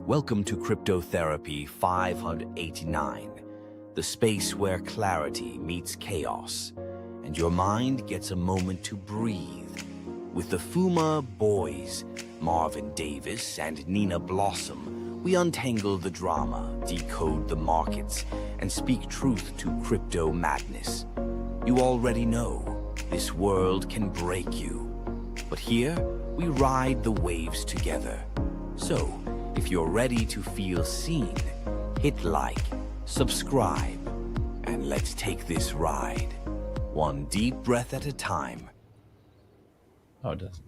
Welcome to Cryptotherapy 589, the space where clarity meets chaos, and your mind gets a moment to breathe. With the Fuma Boys, Marvin Davis and Nina Blossom, we untangle the drama, decode the markets, and speak truth to crypto madness. You already know, this world can break you. But here, we ride the waves together. So, if you're ready to feel seen, hit like, subscribe, and let's take this ride. One deep breath at a time. Oh, it does.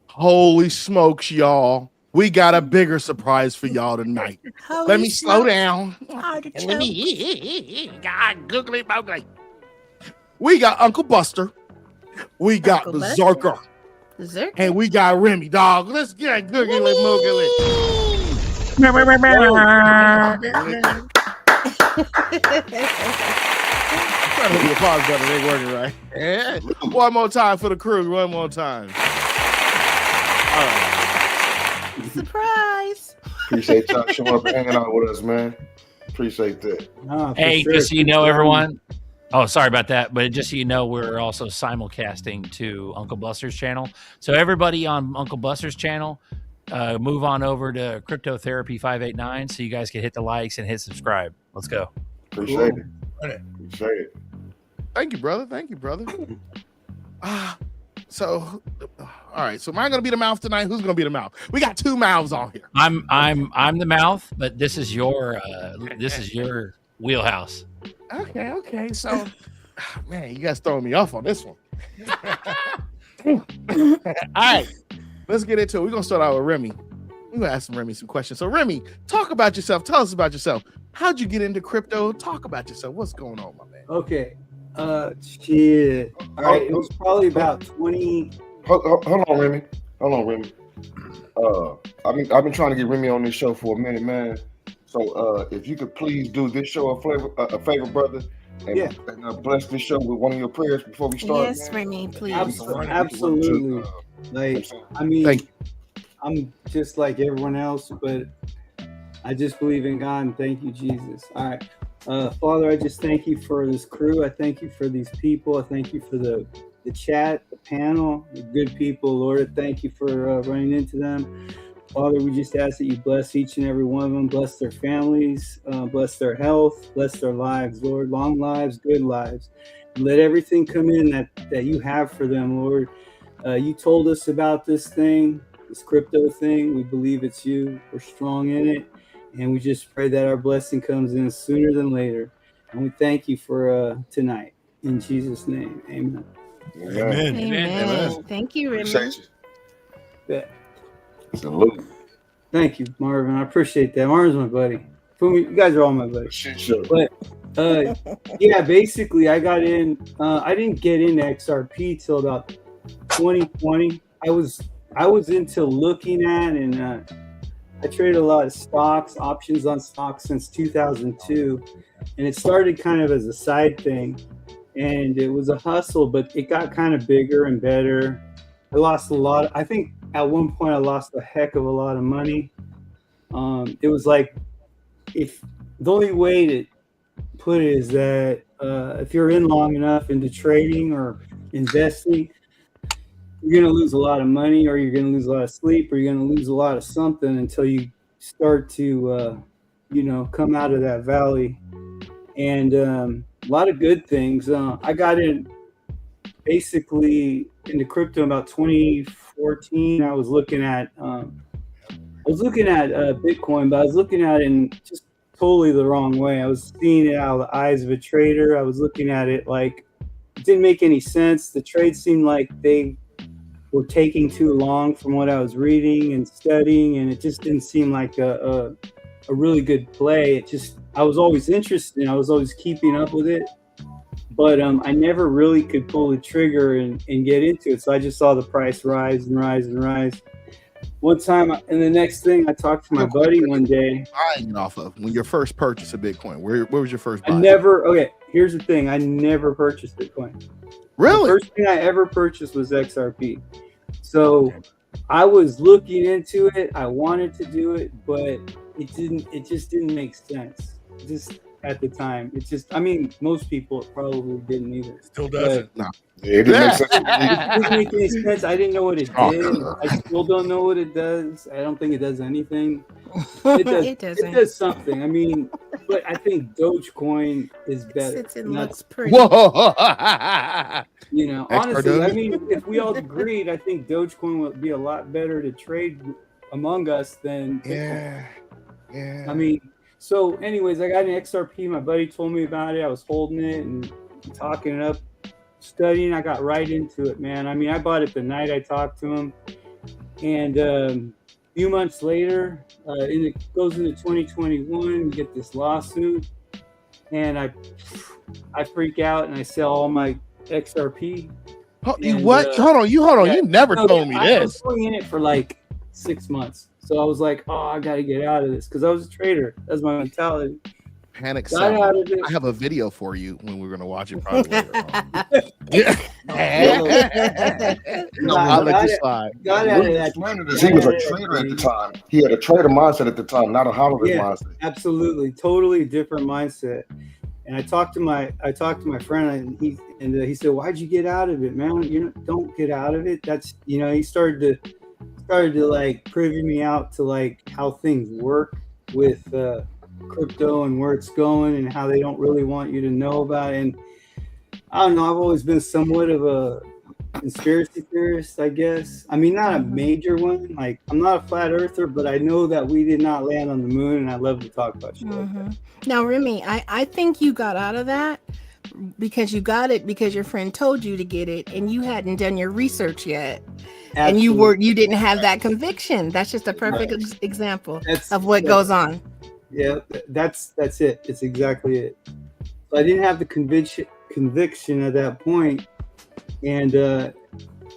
Holy smokes, y'all. We got a bigger surprise for y'all tonight. Let me slow down. Let me googly boogly. We got Uncle Buster. We got Uncle Berserker. Berserker. And we got Remy, dog. Let's get googly moogly. Trying to be a pause button. Ain't working right. Yeah. One more time for the crew. One more time. All right. Surprise. Appreciate y'all showing up and hanging out with us, man. Appreciate that. Hey, just so you know, everyone. Oh, sorry about that. But just so you know, we're also simulcasting to Uncle Buster's channel. So everybody on Uncle Buster's channel, move on over to Cryptotherapy 589 so you guys can hit the likes and hit subscribe. Let's go. Appreciate it. Appreciate it. Thank you, brother. Thank you, brother. So, all right. So, am I going to be the mouth tonight? Who's going to be the mouth? We got two mouths on here. I'm the mouth, but this is your wheelhouse. Okay. So, man, you guys throwing me off on this one. All right. Let's get into it. We're going to start out with Remy. We're going to ask Remy some questions. So, Remy, talk about yourself. Tell us about yourself. How'd you get into crypto? Talk about yourself. What's going on, my man? Okay. Shit. All right. It was probably about 20. Hold on, Remy. I've been trying to get Remy on this show for a minute, man. So if you could please do this show a favor, brother, and bless this show with one of your prayers before we start. Yes, Remy, please. Absolutely. I mean, I'm just like everyone else, but I just believe in God and thank you, Jesus. All right. Father, I just thank you for this crew. I thank you for these people. I thank you for the chat, the panel, the good people. Lord, I thank you for running into them. Father, we just ask that you bless each and every one of them, bless their families, bless their health, bless their lives, Lord, long lives, good lives. Let everything come in that you have for them, Lord. You told us about this thing, this crypto thing. We believe it's you. We're strong in it. And we just pray that our blessing comes in sooner than later. And we thank you for tonight. In Jesus' name, amen. Amen. Thank you, Remy. Yeah. Salute. Thank you, Marvin. I appreciate that. Marvin's my buddy. You guys are all my buddies. Sure. But yeah, basically, I got in. I didn't get into XRP till about 2020. I was into looking at and. I traded a lot of stocks, options on stocks since 2002, and it started kind of as a side thing, and it was a hustle, but it got kind of bigger and better. I lost a lot. I think at one point I lost a heck of a lot of money. It was like, if the only way to put it is that if you're in long enough into trading or investing, you're going to lose a lot of money, or you're going to lose a lot of sleep, or you're going to lose a lot of something until you start to, come out of that valley. And a lot of good things. I got in basically into crypto about 2014. I was looking at Bitcoin, but I was looking at it in just totally the wrong way. I was seeing it out of the eyes of a trader. I was looking at it like it didn't make any sense. The trade seemed like they were taking too long from what I was reading and studying, and it just didn't seem like a really good play. I was always interested. I was always keeping up with it, but I never really could pull the trigger and get into it. So I just saw the price rise and rise and rise. One time, and the next thing, I talked to my buddy one day. Buying off of when your first purchase of Bitcoin, where was your first buy? Okay, here's the thing. I never purchased Bitcoin. Really? The first thing I ever purchased was XRP. So I was looking into it. I wanted to do it, but it just didn't make sense. Just at the time. I mean, most people probably didn't either. Still doesn't. No. Yeah, it didn't make sense. It didn't make any sense. I didn't know what it Oh, did. God. I still don't know what it does. I don't think it does anything. It does. It doesn't. It does something. I mean, but I think Dogecoin is better. Sits and Not- looks pretty. Whoa. You know, Expert honestly, I Doge? mean, if we all agreed, I think Dogecoin would be a lot better to trade among us than Bitcoin. Yeah. I mean, so anyways, I got an XRP. My buddy told me about it. I was holding it and talking it up, studying. I got right into it, man. I mean, I bought it the night I talked to him, and a few months later, it goes into 2021. We get this lawsuit, and I freak out and I sell all my XRP. You And, what? Hold on. yeah. You never No, told me I was this. going in it for like 6 months. So I was like, oh, I got to get out of this because I was a trader. That's my mentality. Panic Got selling. out of it. I have a video for you when we're gonna watch it probably later on. I'll let you slide. Got out of that. He was a trader at the time. He had a trader mindset at the time, not a holiday Yeah. mindset. Absolutely, totally different mindset. And I talked to my friend, and he said, "Why'd you get out of it, man? You know, don't get out of it." That's he started to like privy me out to like how things work with crypto and where it's going and how they don't really want you to know about it. And I don't know. I've always been somewhat of a conspiracy theorist, I guess. I mean, not a major one. Like, I'm not a flat earther, but I know that we did not land on the moon, and I love to talk about shit like that. Now, Remy, I think you got out of that because you got it because your friend told you to get it, and you hadn't done your research yet, and you didn't have that conviction. That's just a perfect example of what goes on. Yeah, that's it. It's exactly it. So I didn't have the conviction at that point, and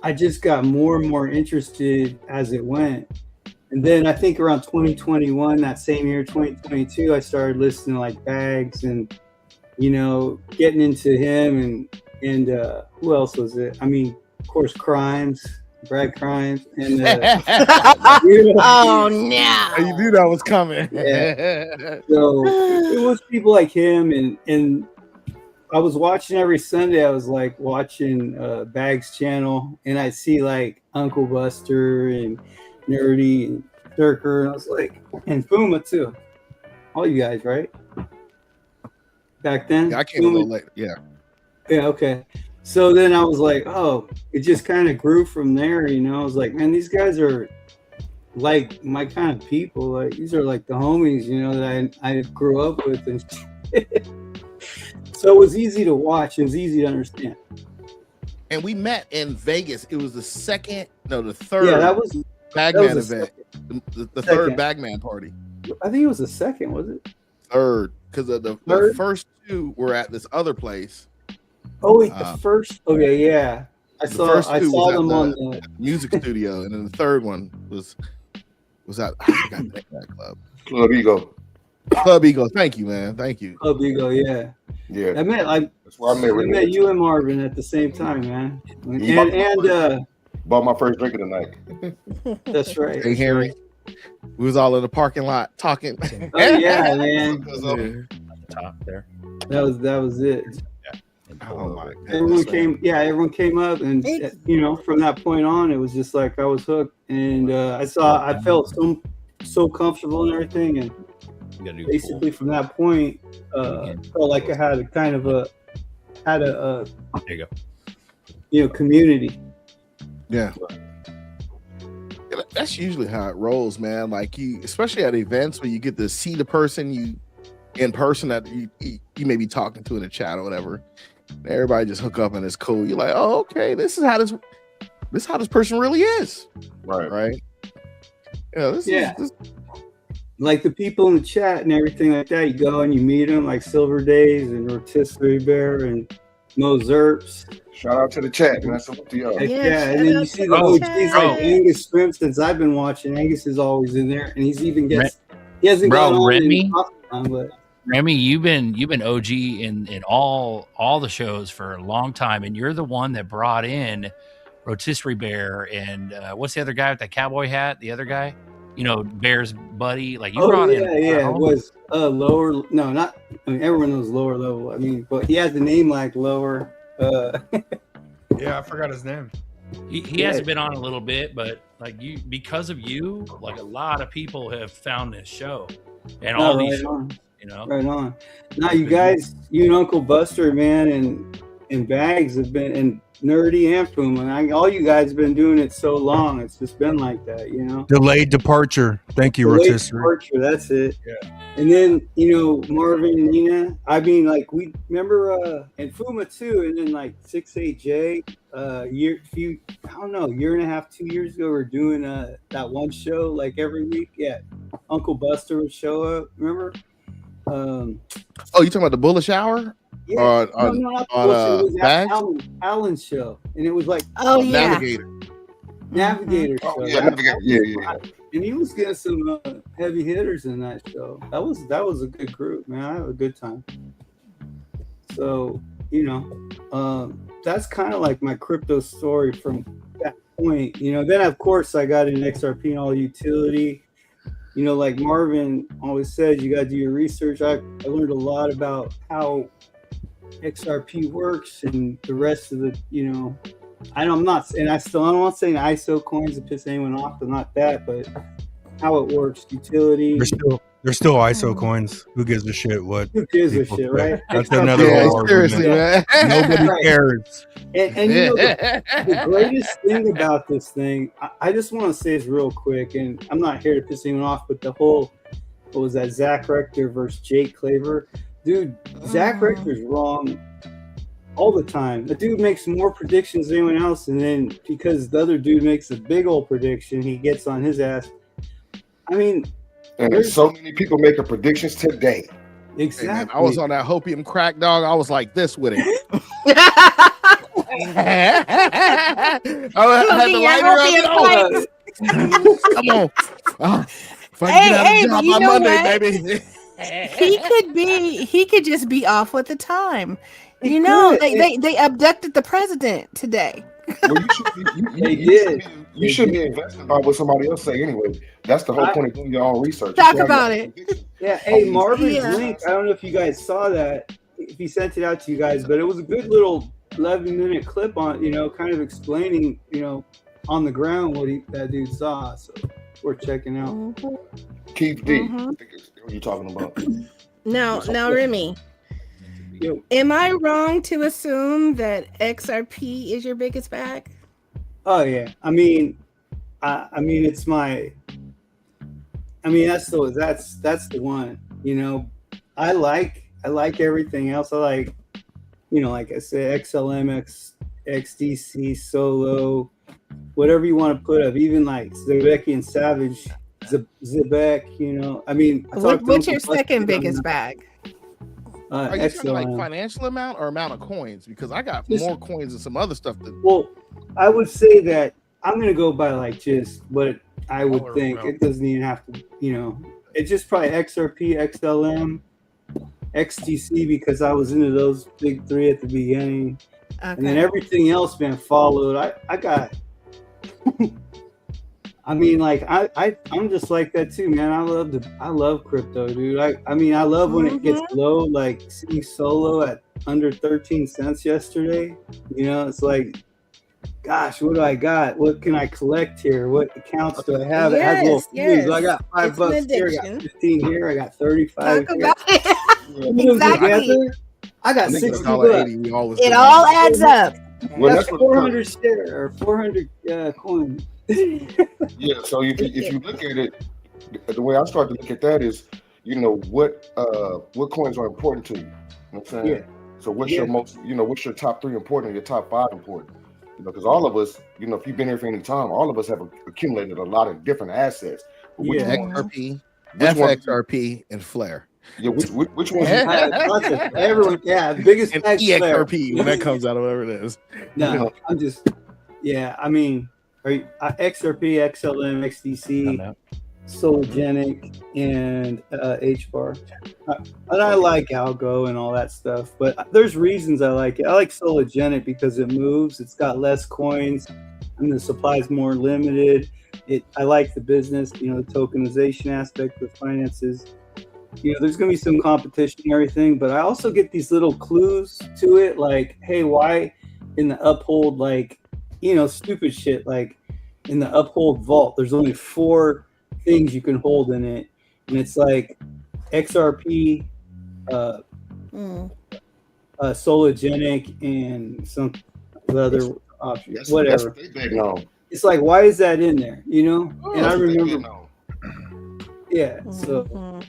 I just got more and more interested as it went. And then I think around 2021, that same year, 2022, I started listening to like Bags and getting into him and who else was it? I mean, of course, Brad Crimes, and Oh no! You knew that was coming. Yeah. So it was people like him, and I was watching every Sunday. I was like watching Bags channel, and I see like Uncle Buster and Nerdy and Durker, and I was like, and Fuma too. All you guys, right? Back then, Yeah, I came a little late. Yeah. Yeah, okay. So then I was like, oh, it just kind of grew from there, I was like, man, these guys are like my kind of people. Like, these are like the homies, that I grew up with. And so it was easy to watch. It was easy to understand. And we met in Vegas. It was the third Yeah, that was Bagman the event. The Second. third Bagman party. I think it was the second, was it? Third. Because the Third? first two were at this other place. Oh, wait, the first. Okay, yeah. I The saw first two was at them on the the music studio. And then the third one was at I forgot the name of that club. Club Ego. Club Eagle. Thank you, man. Thank you. Club Ego, yeah. Yeah, I that's where I met I Ricky. met you and Marvin at the same time, man. Yeah. And Bought my first drink of the night. that's right. Hey, Henry. We was all in the parking lot talking. Oh, yeah, man. Top there. That was it. Oh my Everyone goodness. everyone came up, and from that point on, it was just like I was hooked, and I felt so comfortable and everything, and You gotta do basically from that point, felt like I had a There you go. community. Yeah. That's usually how it rolls, man. Like especially at events where you get to see the person in person that you may be talking to in a chat or whatever. Everybody just hook up and it's cool. You're like, oh, okay, this is how this person really is. Right. Yeah. This Like the people in the chat and everything like that, you go and you meet them, like Silver Days and Rotisserie Bear and Mo Zerps. Shout out to the chat, man. Salute to y'all. Heck Yeah, yeah, and shout then out you to see the the OGs chat. like Angus, for instance. I've been watching. Angus is always in there, and he hasn't Bro, gone on Remy? in talk time, but Remy, you've been OG in all the shows for a long time, and you're the one that brought in Rotisserie Bear, and what's the other guy with that cowboy hat? The other guy, Bear's buddy. Like you brought in. It was lower. No, not. I mean, everyone knows lower level. I mean, but he has the name like lower. Yeah, I forgot his name. He hasn't been on a little bit, but because of you, like a lot of people have found this show and all these shows, Right on. Now you guys, you and Uncle Buster, man, and Bags have been, and Nerdy and Puma, all you guys have been doing it so long. It's just been like that, Delayed departure. Thank you, Delayed Rotisserie. departure, that's it. Yeah. And then, Marvin and Nina, I mean, like, we remember, and Fuma too, and then like 68J, year and a half, 2 years ago, we were doing that one show like every week. Yeah, Uncle Buster would show up, remember? Oh, you talking about the bullet shower? Yeah, on it was Bags? Alan's show, and it was like Navigator. Navigator show. Oh, yeah, yeah. And he was getting some heavy hitters in that show. That was a good group, man. I had a good time. So that's kind of like my crypto story from that point. Then of course I got in XRP and all utility. Like Marvin always says, you got to do your research. I learned a lot about how XRP works and the rest of the, I don't want saying ISO coins to piss anyone off, but not that, but how it works, utility. There's still ISO coins. Who gives a shit what? Who gives a people shit, say? right? That's another whole seriously, argument. man. Nobody cares. And the greatest thing about this thing, I just want to say this real quick, and I'm not here to piss anyone off, but the whole, what was that, Zach Rector versus Jake Claver? Dude, Zach Rector's wrong all the time. The dude makes more predictions than anyone else, and then because the other dude makes a big old prediction, he gets on his ass. I mean, and there's so many people making predictions today. Exactly. Hey, man, I was on that hopium crack, dog. I was like this with it. I had the lighter up. Come on. If I can get out of job by Monday, baby. He could just be off with the time. They abducted the president today. Well, you should be invested by what somebody else say anyway. That's the whole point of doing your own research. Talk about it. Yeah, hey, Marvin's link. I don't know if you guys saw that. If he sent it out to you guys, but it was a good little 11-minute clip on, kind of explaining, on the ground what that dude saw. So we're checking out. Keith D. I think it's what you're talking about. Now, Remy. Am I wrong to assume that XRP is your biggest bag? Oh yeah. I mean it's my. I mean that's the one. I like everything else. I like, like I said, XLM, XDC, Solo, whatever you want to put up. Even like Zebeki and Savage, Zebek. I mean, what's your second biggest bag? Are you talking like financial amount or amount of coins? Because I got more coins and some other stuff. Well, I would say that I'm gonna go by like just what I would think. It doesn't even have to, it's just probably XRP, XLM, XTC, because I was into those big three at the beginning, and then everything else been followed. I got. I mean, like I'm just like that too, man. I love crypto, dude. I mean, I love when it gets low, like seeing Solo at under 13 cents yesterday. It's like, gosh, what do I got? What can I collect here? What accounts do I have? It has little fees. I got $5 here, I got 15 here, I got 35 Talk here. about it. Exactly. I got 60 bucks. It all adds up. Well, that's 400 share or 400 coins. Yeah, so if you look at it, the way I start to look at that is, what coins are important to you. You know what I'm saying? Yeah. So what's your most, what's your top 3 important, your top 5 important? Because all of us, if you've been here for any time, all of us have accumulated a lot of different assets. XRP, FXRP, and Flare. Yeah, which one? Everyone, biggest and EXRP when that comes out of whatever it is. No, I'm just, I mean, XRP, XLM, XDC, Sologenic, and H-Bar. And I like Algo and all that stuff, but there's reasons I like it. I like Sologenic because it moves, it's got less coins, and the supply is more limited. I like the business, the tokenization aspect of finances. There's going to be some competition and everything, but I also get these little clues to it, like, hey, why in the Uphold, like, stupid shit, like in the Uphold vault, there's only 4 things you can hold in it, and it's like XRP, Sologenic, and some other options, whatever. It's like, why is that in there? And I remember, so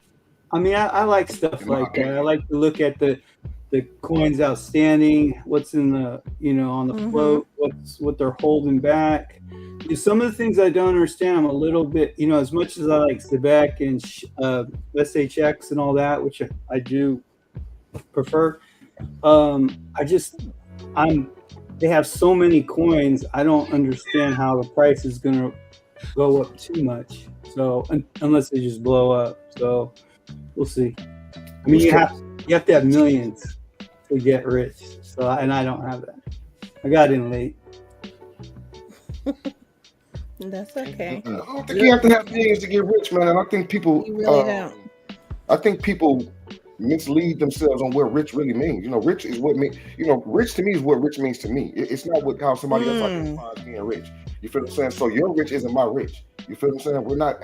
I mean, I like stuff like that. I like to look at the coins outstanding, what's in the on the float, what they're holding back. Some of the things I don't understand, I'm a little bit, as much as I like Sebek and SHX and all that, which I do prefer. They have so many coins. I don't understand how the price is gonna go up too much. So unless they just blow up, so we'll see. I mean, you have to have millions to get rich. So, and I don't have that. I got in late. That's okay. I don't think you have to have millions to get rich, man. And I think people, You really don't. I think people mislead themselves on what rich really means. Rich is what means. Rich to me is what rich means to me. It's not how somebody else defines being rich. You feel what I'm saying? So your rich isn't my rich. You feel what I'm saying? We're not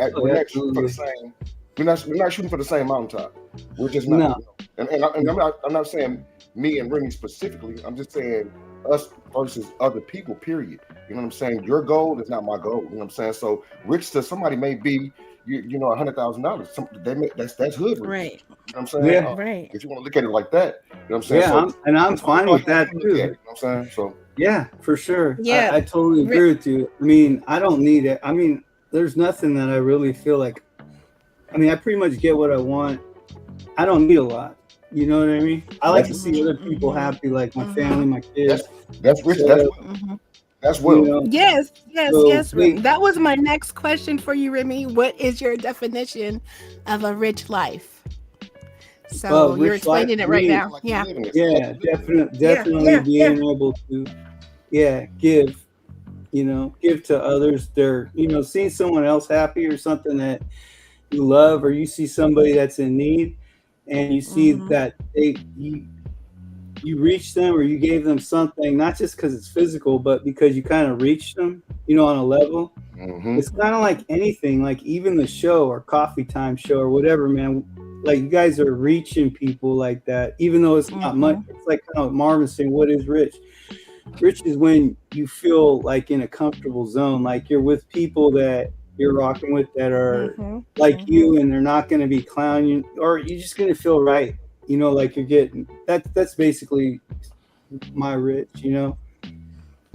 shooting for the same. We're not shooting for the same mountaintop. We're just not. No. And I'm not saying me and Remy specifically. I'm just saying us versus other people. Period. You know what I'm saying? Your goal is not my goal. You know what I'm saying? So rich to somebody may be $100,000. That's hood rich. Right. You know what I'm saying? Yeah. Right. If you want to look at it like that, you know what I'm saying? Yeah, I'm fine with that too. You know what I'm saying? So yeah, for sure. Yeah. I totally agree with you. I mean, I don't need it. I mean, there's nothing that I really feel like. I mean, I pretty much get what I want. I don't need a lot. You know what I mean? I like to see other people happy, like my family, my kids. That's rich. That's well. Yes. So, Remy. That was my next question for you, Remy. What is your definition of a rich life? So you're explaining it right now. Yeah. Yeah, definitely being able to, give, give to others. They're, seeing someone else happy or something that you love, or you see somebody that's in need, and you see that you reached them, or you gave them something, not just because it's physical, but because you kind of reached them, on a level. It's kind of like anything, like even the show or Coffee Time show or whatever, man. Like you guys are reaching people like that, even though it's not much. It's like kind of Marvin saying, what is rich? Rich is when you feel like in a comfortable zone, like you're with people that you're rocking with that are like you, and they're not going to be clowning you, or you're just going to feel right. Like you're getting that's basically my rich,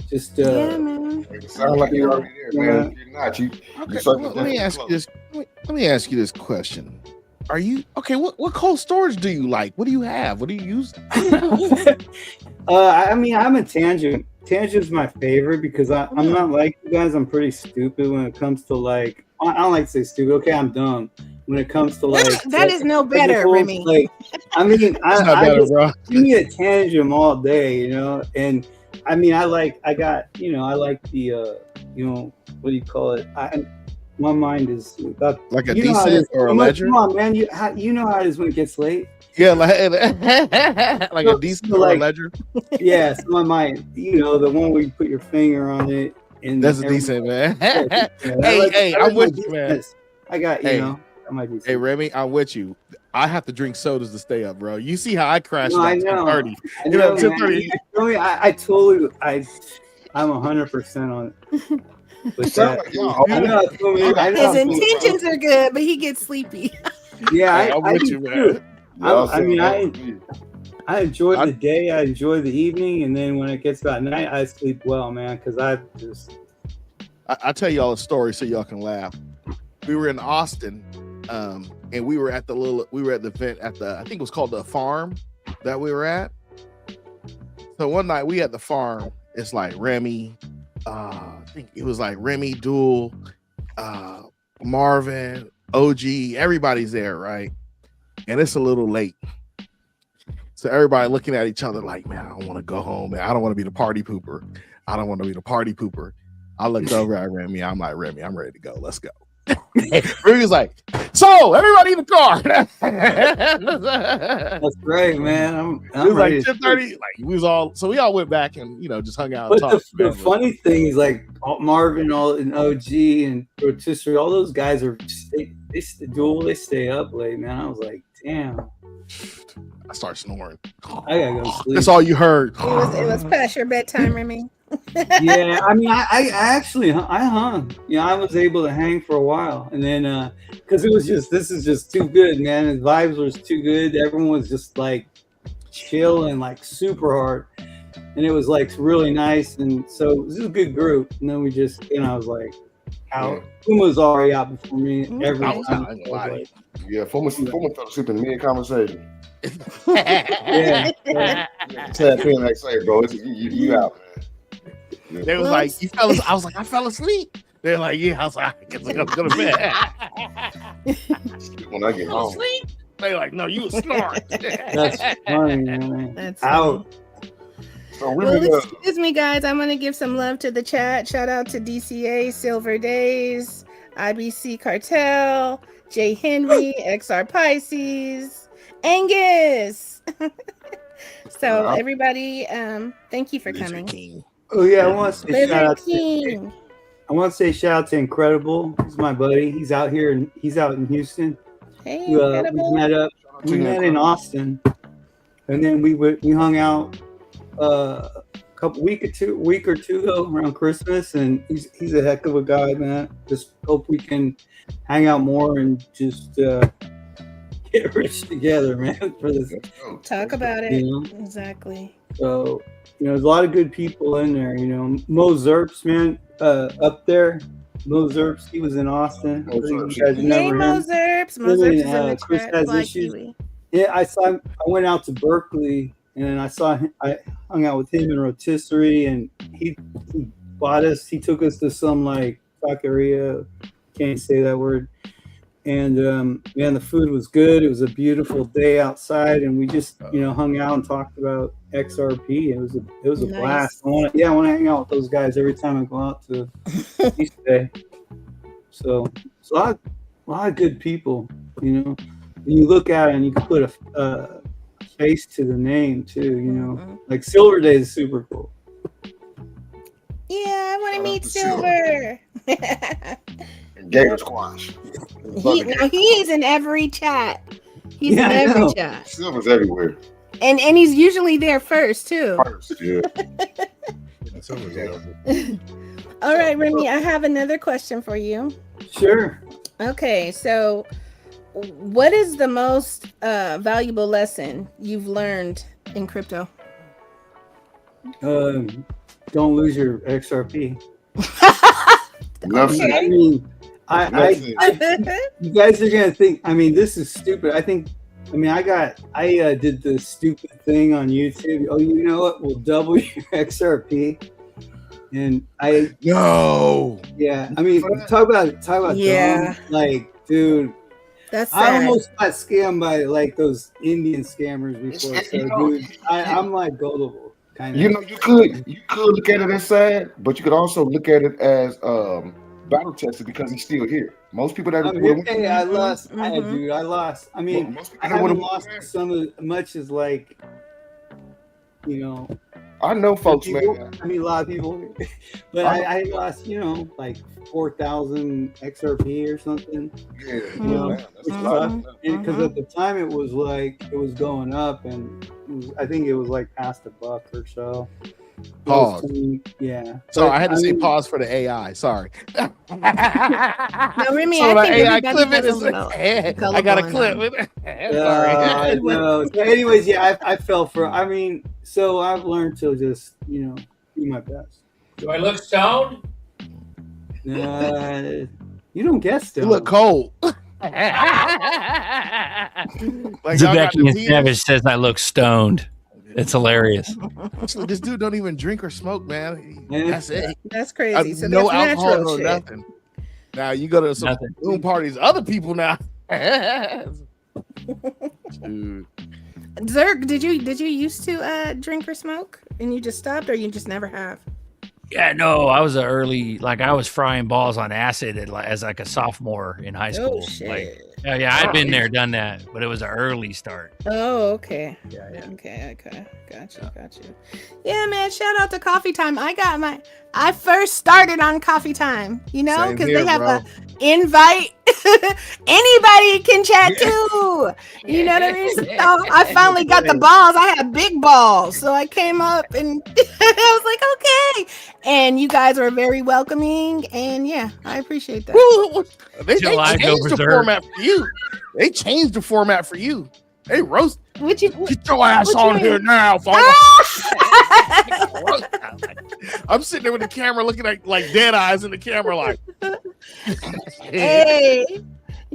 just man. It sounds like you're already there, man. You're not. Let me ask you this. Let me ask you this question. Are you okay? What cold storage do you like? What do you have? What do you use? I mean, I'm a Tangent. Tangent's my favorite because I'm not like you guys. I'm pretty stupid when it comes to like. I don't like to say stupid. Okay, I'm dumb when it comes to like. That is no better, Remy. Like, I mean, I just bro. give me a Tangent all day, and I mean, I like the, what do you call it? My mind is like a decent or a ledger. Come on, man. You know how it is when it gets late. Yeah, like a decent or a ledger. Yeah, so my mind, the one where you put your finger on it, and that's a decent, man. Hey, I'm with you, man. I got Hey, Remy, I'm with you. I have to drink sodas to stay up, bro. You see how I crashed at 2:30. You know, 2:30. I'm 100% on it. With that. His intentions are good, but he gets sleepy. Yeah, I'm with you, man. I enjoy the day, I enjoy the evening, and then when it gets about night, I sleep well, man, because I'll tell y'all a story so y'all can laugh. We were in Austin, and we were at the event at I think it was called the farm that we were at. So one night we at the farm, it's like Remy, I think it was like Remy, Duel, Marvin, OG, everybody's there, right? And it's a little late. So everybody looking at each other like, man, I don't want to go home, man. I don't want to be the party pooper. I don't want to be the party pooper. I looked over at Remy. I'm like, Remy, I'm ready to go. Let's go. Remy's like, so everybody in the car. That's great, man. I'm It was like ready to 10:30. Like we all went back and just hung out. But and talked. the funny thing is, like Marvin, and OG, and Rotisserie, all those guys they stay up late, man. I was like, damn, I start snoring. I gotta go sleep. That's all you heard. It was past your bedtime, Remy. Yeah, I mean, I actually hung. I was able to hang for a while, and then because this is just too good, man. The vibes was too good. Everyone was just like chill and like super hard, and it was like really nice. And so this is a good group. And then we just, I was like, out. Puma was already out before me. Every I was time. not gonna lie to you. Yeah, Fuma fell asleep in mid conversation. Yeah. Tap in, like say, bro, you out, man. They was like, you fell asleep. I was like, I fell asleep. They're like, yeah. I was like, I guess I gotta go to bed. When I get home. They like, no, you was snoring. That's funny, man. That's Out. So Well, really, excuse me, guys. I'm going to give some love to the chat. Shout out to DCA, Silver Days, IBC Cartel, Jay Henry, XR Pisces, Angus. So everybody, thank you for coming. King. Oh yeah, I want to say Lizard shout out. King. I want to say shout out to Incredible. He's my buddy. He's out here and he's out in Houston. Hey, We Incredible. met up. We met in Austin, and then we hung out week or two ago around Christmas. And he's a heck of a guy, man. Just hope we can hang out more and just get rich together, man. For this, Talk about it. you know. Exactly. So there's a lot of good people in there. Mo Zerps, man, up there. Mo Zerps, he was in Austin. Mo Zerps. You guys Hey, remember Mo him? Zerps. Mo Zerps is in the Chris chat. has Black issues. Kiwi. Yeah, I went out to Berkeley and I saw him. I hung out with him in Rotisserie, and he bought us. He took us to some like taqueria. Can't say that word. And man, the food was good. It was a beautiful day outside, and we just hung out and talked about XRP. It was a Nice. blast. I want to hang out with those guys every time I go out to East Bay. So it's a lot of good people. When you look at it and you can put a face to the name too. Mhm. Like Silver Day is super cool. Yeah, I want to Shout out meet to Silver. Gator Squash. He's in every chat. He's Yeah, in I every know. chat. Silver's everywhere. And he's usually there first too. First, yeah. All right, Remy, I have another question for you. Sure. Okay, so what is the most valuable lesson you've learned in crypto? Don't lose your XRP. Enough I said. mean, Enough said. you guys are gonna think. I mean, this is stupid. I did the stupid thing on YouTube. Oh, you know what? We'll double your XRP. And No. yeah. I mean, talk about Yeah. dumb. Like, dude, That's I sad. almost got scammed by like those Indian scammers before. So, dude, I'm like gullible. Kind of. You could look at it as sad, but you could also look at it as battle tested because he's still here. Most people that Okay, I lost. Mhm. Dude, I lost. I mean, most people I that would've- haven't lost some of much as like, I know folks, people, man. I mean, a lot of people, but I lost, like 4,000 XRP or something. Yeah, know, man, that's a Mhm. lot. Because at the time it was going up, and I think it was like past $1 or so. Pause. Yeah. So But, I had to say mean, pause for the AI. Sorry. No, Remy, So I the think AI everybody clip it. has a little I got a clip. Sorry. no. So anyways, yeah, I fell for. I mean, so I've learned to just do my best. Do I look stoned? You don't guess You though. look cold. Like y'all got the Zebekian tears. Savage says I look stoned. It's hilarious. Actually, this dude don't even drink or smoke, man. Yeah. That's it. That's crazy. So no that's alcohol, natural no shit. nothing. Now you go to some Nothing. boom parties, other people now. Dude. Zerk, did you used to drink or smoke and you just stopped, or you just never have? Yeah, no, I was I was frying balls on acid as like a sophomore in high school. Oh shit. Like, yeah, I'd been there, done that, but it was an early start. Oh, okay. Yeah. Okay. Got you. Yeah, man. Shout out to Coffee Time. I first started on Coffee Time, Same because here, they have bro. a invite. Anybody can chat too. You know what I mean? So I finally got the balls. I had big balls. So I came up and I was like, okay. And you guys were very welcoming. And yeah, I appreciate that. They Till I go changed the berserk. format for you. They changed the format for you. They roast. What you Get your ass What you on mean? here now, folks. Ah! I'm sitting there with the camera looking like dead eyes in the camera, like. Hey,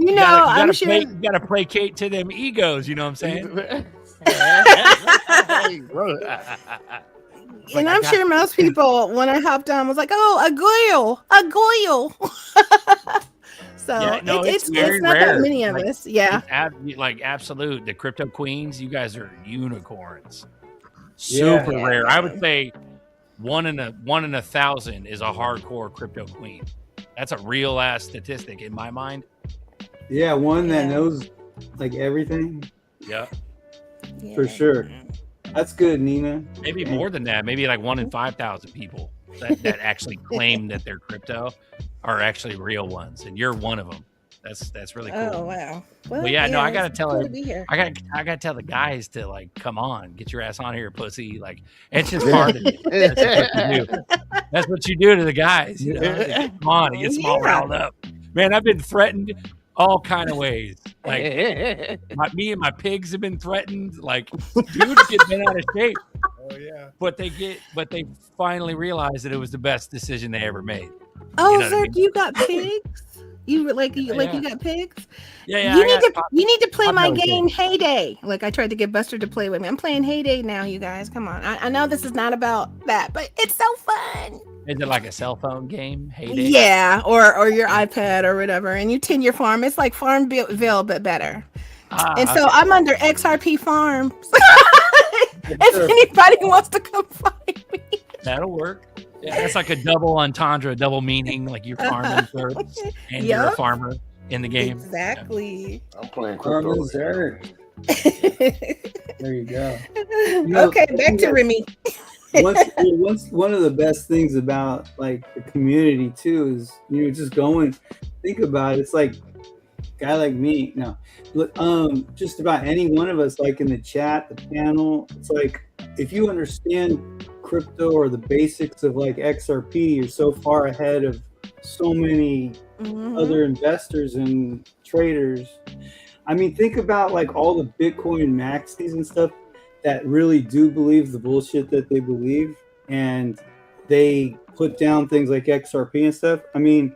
I'm sure. You gotta placate to them egos. You know what I'm saying? Hey, bro. And I'm sure most people, when I hopped on, was like, "Oh, a goyle." So Yeah, no, it's very not rare. that many of Like, us. Yeah. Like absolute. The crypto queens, you guys are unicorns. Yeah. Super rare. I would say one in a 1,000 is a hardcore crypto queen. That's a real ass statistic in my mind. Yeah, one that Yeah. knows like everything Yeah, for sure. That's good, Nina. maybe more than that. Maybe like 1 in 5,000 people that actually claim that they're crypto are actually real ones, and you're one of them. That's really cool. Oh wow. Well, Well, yeah, no, I gotta it's tell cool her- to be here. I gotta tell the guys to like come on, get your ass on here, pussy. Like it's just part of it. That's what you do. That's what you do to the guys. You know? Come on, it gets them all Yeah. riled up. Man, I've been threatened all kind of ways. Like me and my pigs have been threatened. Like dudes get bent out of shape, Oh yeah. but they finally realize that it was the best decision they ever made. Oh, You know what I Zerk, mean? you got pigs? You Yeah. got pigs? Yeah, you need to play I'll my play with game Heyday. Like I tried to get Buster to play with me. I'm playing Heyday now, you guys. Come on. I know this is not about that, but it's so fun. Is it like a cell phone game? Heyday? Yeah, or your iPad or whatever, and you tin your farm. It's like Farmville but better. And so okay. I'm under XRP Farms. If anybody wants to come find me. That'll work. Yeah, that's like a double entendre, double meaning. Like you're farming herbs and you're a Yup. farmer in the game. Exactly. I'm playing crypto. Farmer's Eric. There you go. Okay, back to Remy. One of the best things about like the community too is just going. Think about it. It's like a guy like me. No, look, just about any one of us, like in the chat, the panel. It's like if you understand crypto or the basics of like XRP, you're so far ahead of so many other investors and traders. I mean, think about like all the Bitcoin maxis and stuff that really do believe the bullshit that they believe, and they put down things like XRP and stuff. I mean,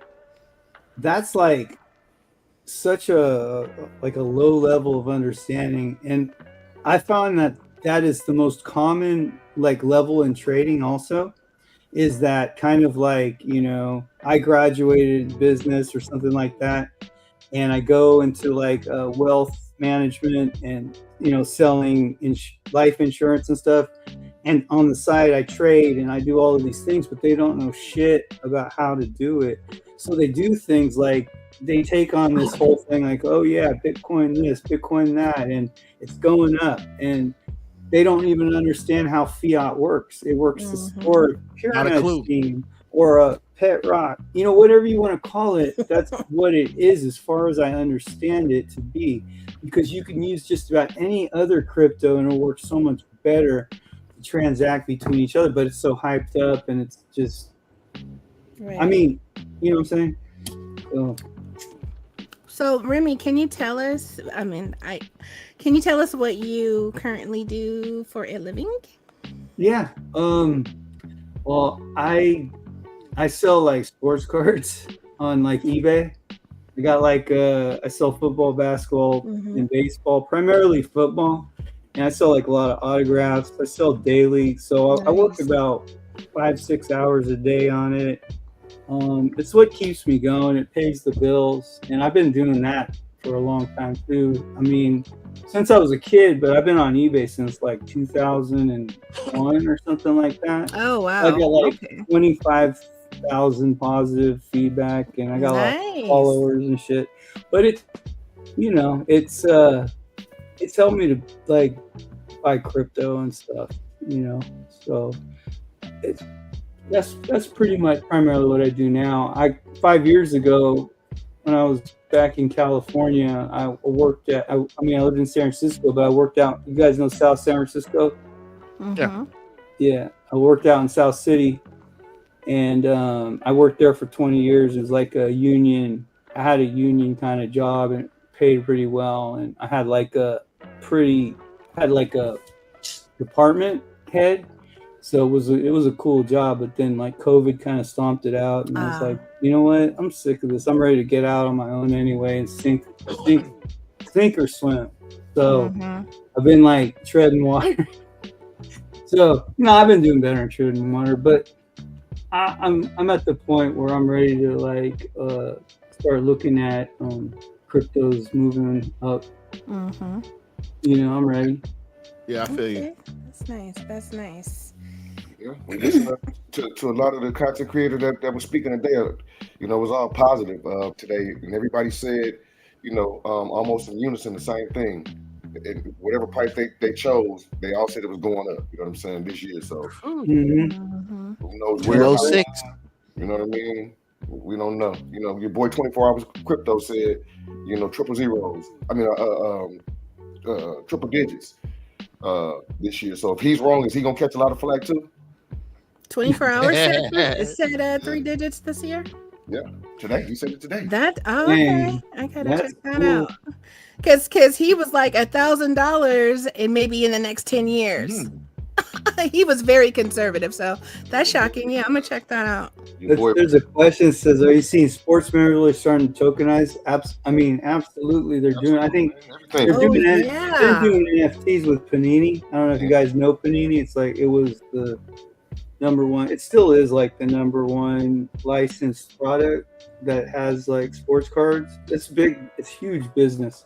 that's like such a low level of understanding, and I found that is the most common like level in trading also, is that kind of like, I graduated business or something like that, and I go into like wealth management and selling life insurance and stuff, and on the side I trade and I do all of these things, but they don't know shit about how to do it. So they do things like they take on this whole thing like, oh yeah, Bitcoin this, Bitcoin that, and it's going up, and they don't even understand how fiat works. It works or a pyramid scheme or a pet rock, whatever you want to call it. That's what it is, as far as I understand it to be, because you can use just about any other crypto and it'll work so much better to transact between each other. But it's so hyped up, and it's just, Right. I mean, you know what I'm saying? So Remy, can you tell us? Can you tell us what you currently do for a living? Yeah. Well, I sell like sports cards on like eBay. I got like I sell football, basketball, and baseball, primarily football, and I sell like a lot of autographs. I sell daily, so I work about 5-6 hours a day on it. It's what keeps me going. It pays the bills, and I've been doing that for a long time too. I mean, since I was a kid, but I've been on eBay since like 2001 or something like that. Oh wow. I got like Okay. 25,000 positive feedback, and I got a lot of Nice. followers and shit. But it's it's helped me to like buy crypto and stuff, So that's pretty much primarily what I do now. 5 years ago, when I was back in California, I worked at. I lived in San Francisco, but I worked out. You guys know South San Francisco? Mhm. Yeah, I worked out in South City, and I worked there for 20 years. It was like a union. I had a union kind of job, and it paid pretty well. And I had like a department head, so it was a cool job. But then like COVID kind of stomped it out, and I was like, you know what? I'm sick of this. I'm ready to get out on my own anyway and sink or swim. So Mhm. I've been like treading water. So I've been doing better in treading water, but I'm at the point where I'm ready to like start looking at cryptos moving up. Mhm. I'm ready. Yeah, I feel you. Okay. That's nice. That's nice. Yeah, we listen to a lot of the content creators that were speaking today. It was all positive today, and everybody said, almost in unison the same thing. And whatever price they chose, they all said it was going up. You know what I'm saying, this year. So Mhm. Mhm. who knows where? 206. You know what I mean? We don't know. Your boy 24 Hours Crypto said, triple zeros. I mean, triple digits this year. So if he's wrong, is he gonna catch a lot of flack too? 24 hours said 3 digits this year. Today, he said it today. Okay. Dang. I gotta That's check that cool. out. Cause he was like $1,000 and maybe in the next 10 years. He was very conservative, so that's shocking. Yeah, I'm gonna check that out. Your boy, There's a question that says, "Are you seeing sports memorabilia starting to tokenize?" Absolutely, they're doing. I think everything. they're doing Oh, it. yeah. They're doing NFTs with Panini. I don't know if you guys know Panini. It's like it was the number one. It still is like the number one licensed product that has like sports cards. It's big. It's huge business.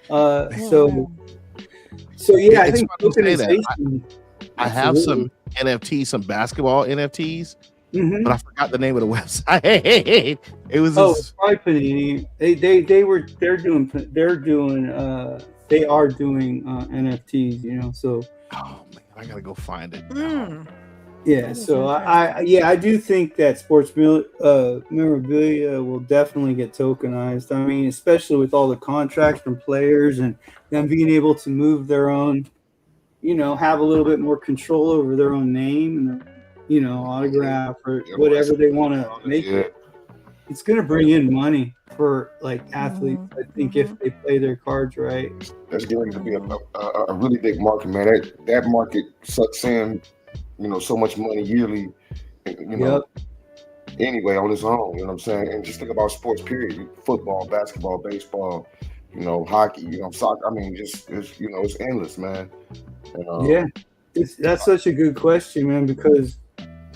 So yeah, I It's think funny you say that. tokenization. I have some NFTs, some basketball NFTs, Mhm. but I forgot the name of the website. It was Oh, this, it's probably Panini. They are doing NFTs. So oh man, I gotta go find it. Mm. yeah. That is So I do think that sports memorabilia will definitely get tokenized. I mean, especially with all the contracts from players and them being able to move their own, have a little bit more control over their own name and autograph or whatever they want to make it. It's going to bring in money for like athletes. I think if they play their cards right. That's going to be a really big market, man. That market sucks in, so much money yearly, anyway, on its own. You know what I'm saying? And just think about sports, period. Football, basketball, baseball, hockey, soccer. I mean, it's endless, man. And, That's such a good question, man, because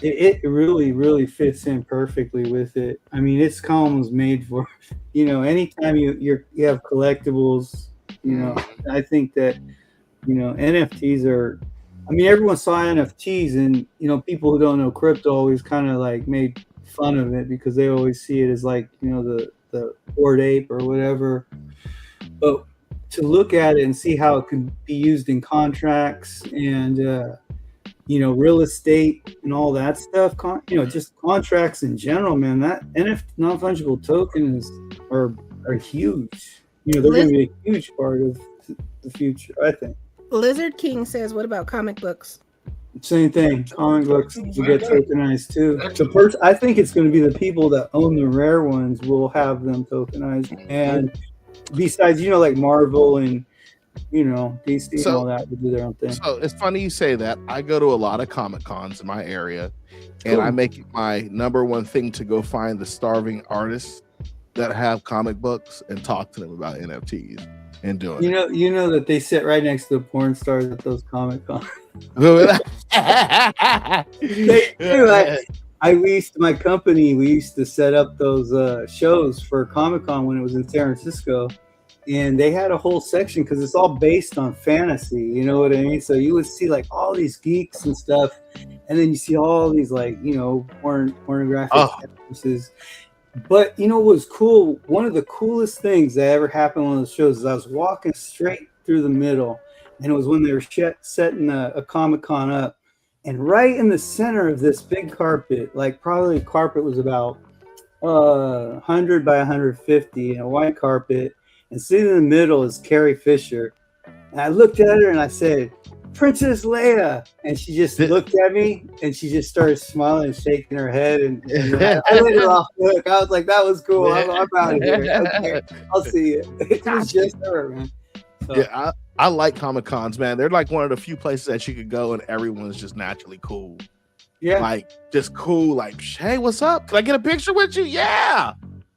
it really, really fits in perfectly with it. I mean, it's columns made for, anytime you have collectibles, I think that, NFTs are, I mean, everyone saw NFTs and, people who don't know crypto always kind of like made fun of it because they always see it as like, the Bored Ape or whatever. But to look at it and see how it could be used in contracts and, real estate and all that stuff, just contracts in general, man, that NFT non-fungible tokens are huge. They're going to be a huge part of the future, I think. Lizard King says, "What about comic books?" Same thing. Comic books will get tokenized too. I think it's going to be the people that own the rare ones will have them tokenized. And besides, like Marvel and DC and all that will do their own thing. So it's funny you say that. I go to a lot of Comic Cons in my area, and I make it my number one thing to go find the starving artists that have comic books and talk to them about NFTs and doing it. You know that they sit right next to the porn stars at those Comic Cons. we used to, my company, we used to set up those shows for Comic-Con when it was in San Francisco. And they had a whole section because it's all based on fantasy, you know what I mean? So you would see like all these geeks and stuff, and then you see all these like, you know, pornographic references. But you know what was cool? One of the coolest things that ever happened on the shows is I was walking straight through the middle, and it was when they were setting a Comic-Con up. And right in the center of this big carpet, like probably the carpet was about 100 by 150, and a white carpet, and sitting in the middle is Carrie Fisher. And I looked at her and I said, Princess Leia. And she just looked at me and she just started smiling and shaking her head. And I let her off the hook. I was like, that was cool. I'm out of here. Okay, I'll see you. It was just her, man. So. Yeah, I like Comic Cons, man. They're like one of the few places that you could go and everyone's just naturally cool. Yeah. Like, just cool. Like, hey, what's up? Can I get a picture with you? Yeah.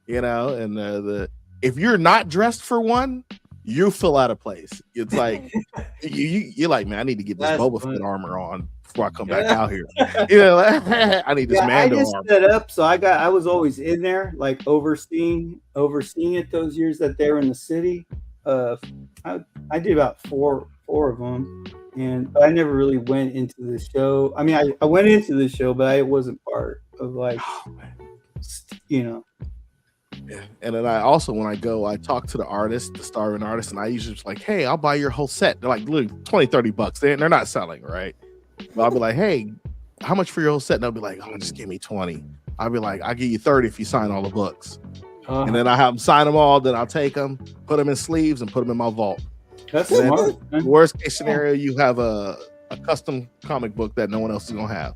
You know, and if you're not dressed for one, you feel out of place. It's like, you're like, man, I need to get this Boba Fett armor on before I come back out here. You know, I need this Mando I just armor. set up, so I was always in there, like overseeing it those years that they were in the city. I did about four of them, but I never really went into the show. I mean, I went into the show, but I wasn't part of like, you know. Yeah. And then I also, when I go, I talk to the artist, the starving artist, and I usually just like, hey, I'll buy your whole set. They're like, look, $20-$30. They're not selling, right? But I'll be like, hey, how much for your whole set? And they'll be like, oh, just give me 20. I'll be like, I'll give you 30 if you sign all the books. And then I have them sign them all. Then I'll take them, put them in sleeves, and put them in my vault. That's smart. Worst case scenario, you have a custom comic book that no one else is gonna have.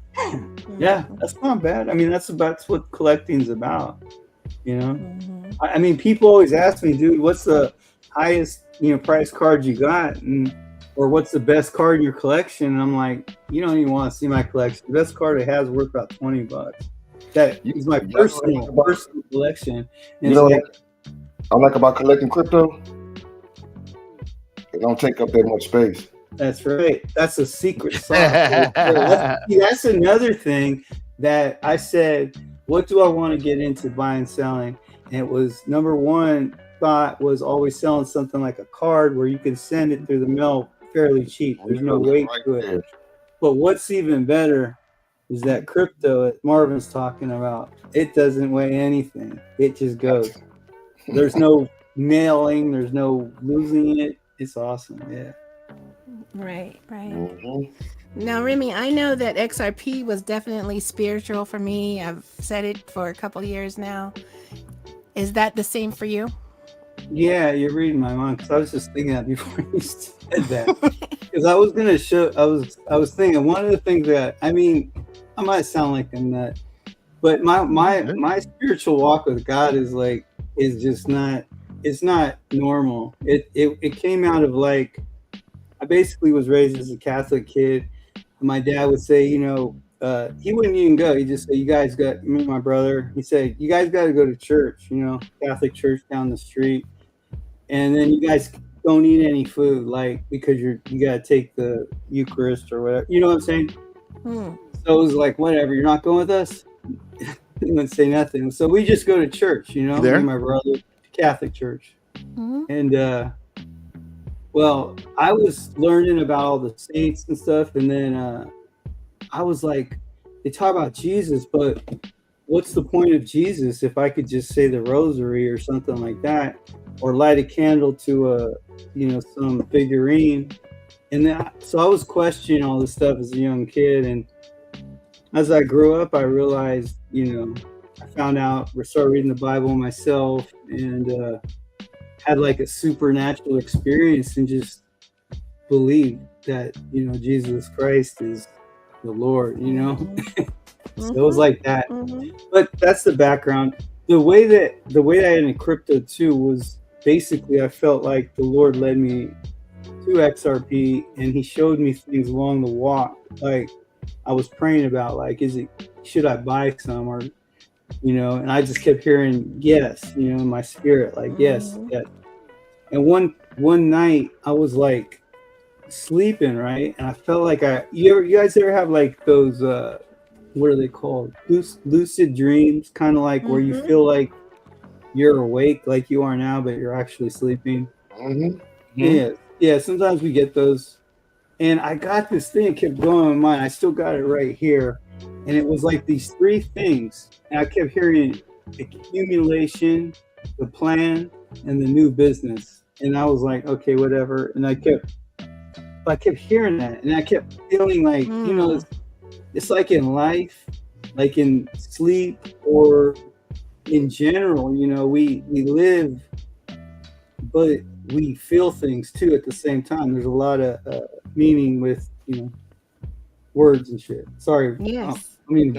Yeah, that's not bad. I mean, that's what collecting's about. You know, I mean, people always ask me, dude, what's the highest, you know, price card you got, or what's the best card in your collection? And I'm like, you don't even want to see my collection. The best card it has worth about $20. That is my personal collection. And you know what I like about collecting crypto? It don't take up that much space. That's right. That's a secret sauce. That's another thing that I said, what do I want to get into buying and selling? And it was number one thought was always selling something like a card where you can send it through the mail fairly cheap. There's no weight to it. But what's even better is that crypto that Marvin's talking about. It doesn't weigh anything. It just goes. There's no mailing. There's no losing it. It's awesome. Yeah. Right. Now, Remy, I know that XRP was definitely spiritual for me. I've said it for a couple years now. Is that the same for you? Yeah, you're reading my mind, because I was just thinking that before you said that. Because I was gonna show. I was thinking one of the things that, I mean, I might sound like a nut, but my spiritual walk with God is just not. It's not normal. It came out of like, I basically was raised as a Catholic kid. My dad would say, you know, he wouldn't even go. He just said, you guys got, me and my brother, he said, you guys got to go to church, you know, Catholic church down the street. And then you guys don't eat any food, like, because you got to take the Eucharist or whatever. You know what I'm saying? So it was like, whatever, you're not going with us? He wouldn't say nothing. So we just go to church, you know, me and my brother, Catholic church. And, well, I was learning about all the saints and stuff, and then I was like, they talk about Jesus, but what's the point of Jesus if I could just say the rosary or something like that, or light a candle to some figurine? And then, so I was questioning all this stuff as a young kid, and as I grew up, I realized, you know, I found out, started reading the Bible myself, and had like a supernatural experience and just believed that, you know, Jesus Christ is the Lord, you know. So it was like that. But that's the background. The way that I got into crypto too was basically, I felt like the Lord led me to XRP, and he showed me things along the walk. Like I was praying about, like, should I buy some, or, you know, and I just kept hearing yes, you know, in my spirit, like yes. And one night I was like sleeping, right, and I felt like you guys ever have like those what are they called? Lucid dreams, kind of like where you Mhm. feel like you're awake, like you are now, but you're actually sleeping. Mm-hmm. Yeah. Sometimes we get those, and I got this thing, it kept going in my mind. I still got it right here, and it was like these three things, and I kept hearing accumulation, the plan, and the new business, and I was like, okay, whatever, and I kept hearing that, and I kept feeling like, you know, it's like in life, like in sleep, or in general, you know, we live, but we feel things too at the same time. There's a lot of meaning with, you know, words and shit. Sorry. Yes. I mean,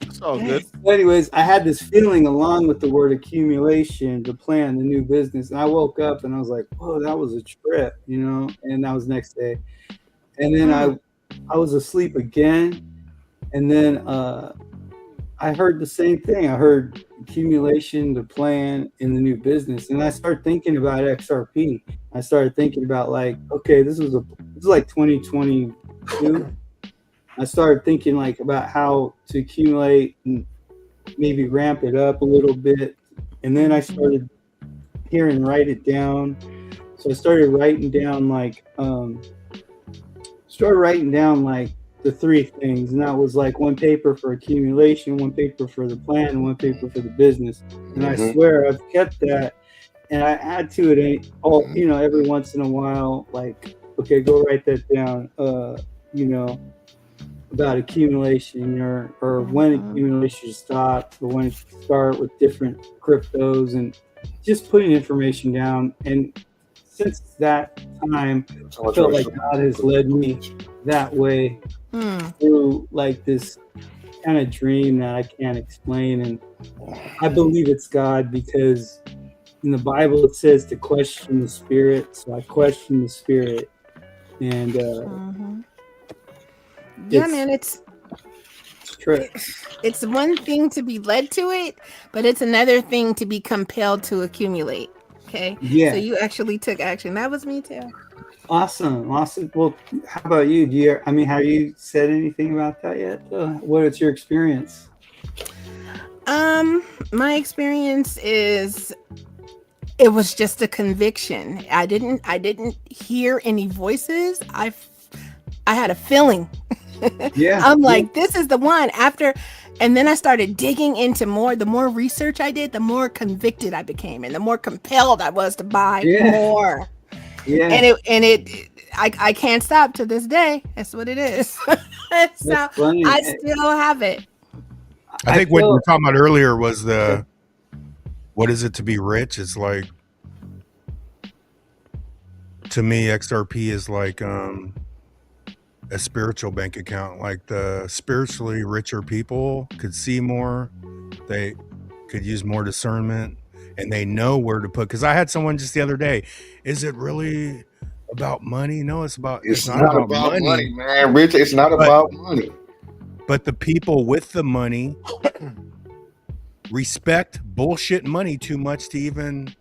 It's all good. anyways, I had this feeling along with the word accumulation, the plan, the new business. And I woke up and I was like, whoa, that was a trip, you know, and that was next day. And then I was asleep again. And then I heard the same thing. I heard accumulation, the plan, and the new business. And I started thinking about XRP. I started thinking about like, okay, this is like 2022. I started thinking like about how to accumulate and maybe ramp it up a little bit. And then I started hearing write it down. So I started writing down like the three things, and that was like one paper for accumulation, one paper for the plan, and one paper for the business. And I swear I've kept that, and I add to it all, you know, every once in a while, like, okay, go write that down, you know, about accumulation, or when accumulation should stop, or when it should start with different cryptos, and just putting information down. And since that time, I felt like God has led me that way through like this kind of dream that I can't explain. And I believe it's God because in the Bible it says to question the spirit. So I question the spirit. And yeah, man, it's true. It's one thing to be led to it, but it's another thing to be compelled to accumulate. Okay. Yeah. So you actually took action. That was me too. Awesome. Well, how about you? Have you said anything about that yet? What is your experience? My experience is it was just a conviction. I didn't hear any voices. I had a feeling. Yeah. I'm like, this is the one. And then I started digging into more. The more research I did, the more convicted I became, and the more compelled I was to buy more. Yeah. I can't stop to this day. That's what it is. So funny. I still have it. I think what you were talking about earlier was what is it to be rich? It's like, to me, XRP is like a spiritual bank account. Like the spiritually richer people could see more, they could use more discernment, and they know where to put. Because I had someone just the other day, is it really about money? No, it's not about money, man. Rich, it's not about money. But the people with the money respect bullshit money too much to even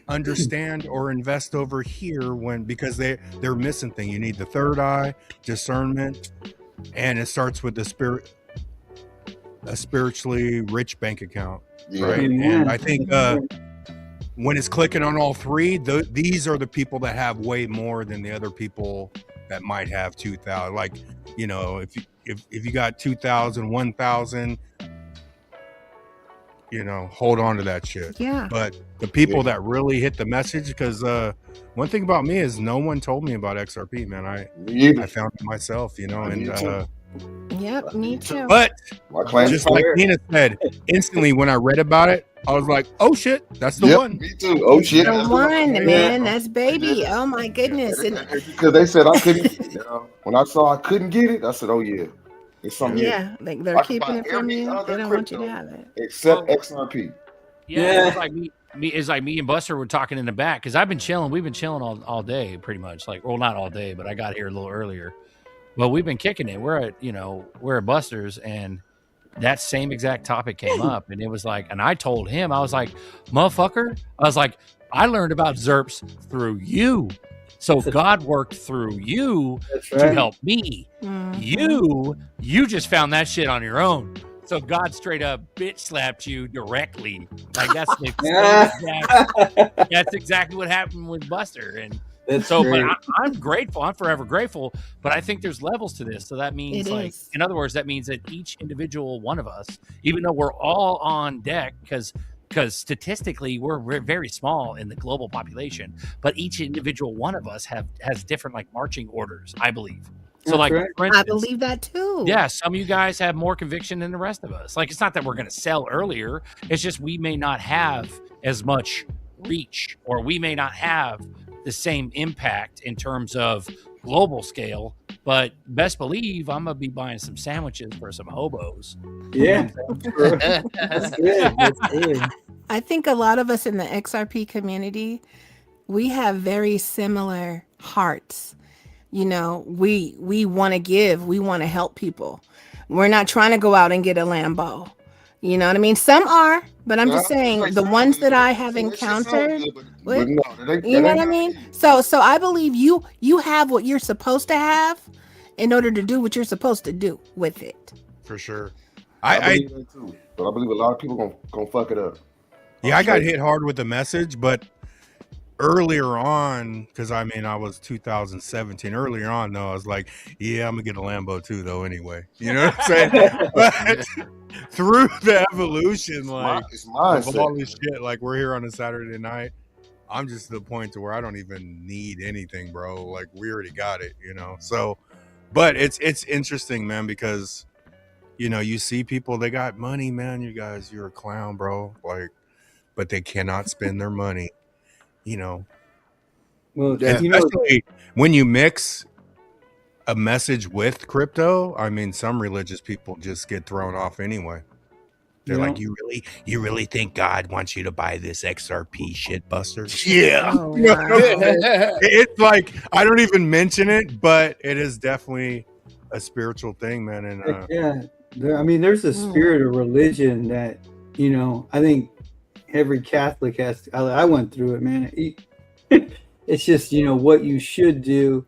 understand or invest over here, because they're missing things. You need the third eye, discernment, and it starts with a spiritually rich bank account, right? And I think when it's clicking on all three, these are the people that have way more than the other people that might have 2,000. Like, you know, if you got 2,000, 1,000, you know, hold on to that shit. Yeah. But the people that really hit the message, because one thing about me is no one told me about XRP, man. I found it myself, you know, and yep, me too. but just like Nina said, instantly when I read about it, I was like, oh shit, that's the one. Me too. Oh shit, the one, man. That's baby. Oh my goodness. Because they said I couldn't. When I saw I couldn't get it, I said, oh yeah. It's something. Yeah, like they're keeping it from you. They don't want you to have it. Except XRP. Yeah. It's like me and Buster were talking in the back because I've been chilling. We've been chilling all day, pretty much. Like, well, not all day, but I got here a little earlier. But we've been kicking it. We're at Buster's, and that same exact topic came up, and it was like, and I told him, I was like, motherfucker, I was like, I learned about ZERPs through you. So God worked through you That's to right. help me. Mhm. You just found that shit on your own. So God straight up bitch slapped you directly. Like that's the that's exactly what happened with Buster. And That's so, great. but I'm grateful. I'm forever grateful. But I think there's levels to this. So that means, It like, is. in other words, that means that each individual one of us, even though we're all on deck, because statistically we're very small in the global population, but each individual one of us has different like marching orders, I believe. So, That's like, right. for I instance, believe that too. yeah, some of you guys have more conviction than the rest of us. Like, it's not that we're going to sell earlier. It's just we may not have as much reach, or we may not have the same impact in terms of global scale. But best believe I'm going to be buying some sandwiches for some hobos. Yeah. That's good. That's good. I think a lot of us in the XRP community, we have very similar hearts. You know, we want to give, we want to help people. We're not trying to go out and get a Lambo. You know what I mean? Some are, but I'm just saying the ones that I have encountered, But no, that ain't, you know that what I ain't mean? So I believe you have what you're supposed to have in order to do what you're supposed to do with it. For sure. I I believe that too. But I believe a lot of people gonna fuck it up. yeah, I got hit hard with the message, but earlier on, because I mean I was 2017. Earlier on, though, I was like, yeah, I'm gonna get a Lambo too, though. Anyway, you know what I'm saying? But through the evolution, like It's of mindset. all this shit, like we're here on a Saturday night. I'm just to the point to where I don't even need anything, bro. Like we already got it, you know. So, but it's interesting, man, because you know you see people they got money, man. You guys, you're a clown, bro. Like, but they cannot spend their money, you know. Well, Yeah. you know, Especially when you mix a message with crypto. I mean, some religious people just get thrown off anyway. They're you like, know, you really think God wants you to buy this XRP shit, Buster? Yeah. Oh, wow. It's like I don't even mention it, but it is definitely a spiritual thing, man. And heck yeah. I mean, there's a spirit of religion that, you know, I think every Catholic has to, I went through it, man. It's just, you know, what you should do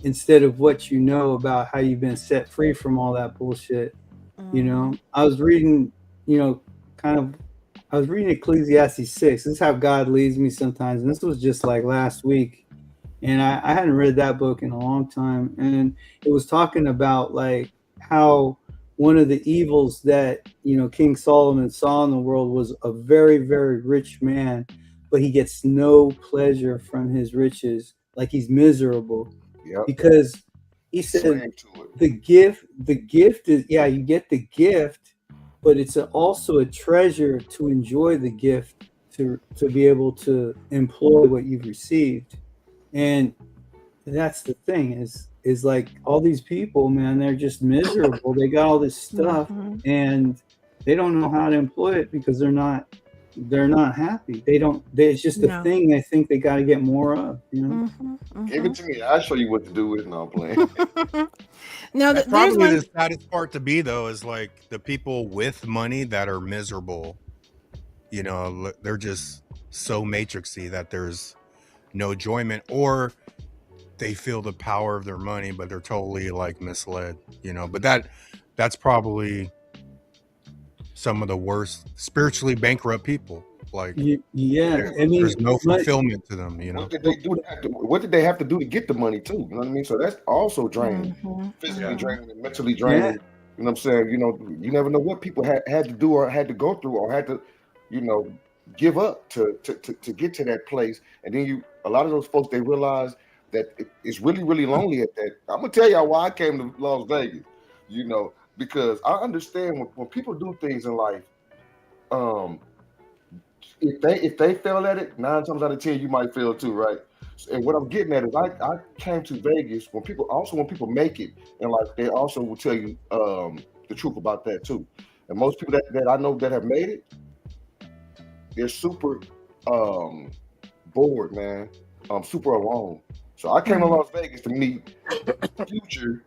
instead of what you know about how you've been set free from all that bullshit. You know, I was reading, you know, I was reading Ecclesiastes 6. This is how God leads me sometimes. And this was just like last week. And I hadn't read that book in a long time. And it was talking about like how one of the evils that, you know, King Solomon saw in the world was a very, very rich man, but he gets no pleasure from his riches. Like he's miserable Yep. because he said Slave to it. the gift is, yeah, you get the gift, but it's also a treasure to enjoy the gift, to be able to employ what you've received. And that's the thing is like all these people, man, they're just miserable. They got all this stuff and they don't know how to employ it because they're not happy. It's just a thing they think they got to get more of, you know. Give it to me. I'll show you what to do with it. No, I'm playing. No, that's there's probably one. the saddest part to be though is like the people with money that are miserable. You know, they're just so matrixy that there's no enjoyment, or they feel the power of their money, but they're totally like misled. You know, but that's probably some of the worst spiritually bankrupt people. Like, yeah, I mean, there's no fulfillment to them. You know, What did they do? What did they have to do to get the money too? You know what I mean? So that's also draining, physically draining, and mentally draining. Yeah. You know what I'm saying? You know, you never know what people had to do or had to go through or had to, you know, give up to get to that place. And then a lot of those folks, they realize that it's really, really lonely at that. I'm gonna tell y'all why I came to Las Vegas. You know, because I understand when people do things in life, if they fail at it, 9 times out of 10 you might fail too, right? And what I'm getting at is I came to Vegas when people make it in life, they also will tell you the truth about that too. And most people that I know that have made it, they're super bored, man. Super alone. So I came to Las Vegas to meet future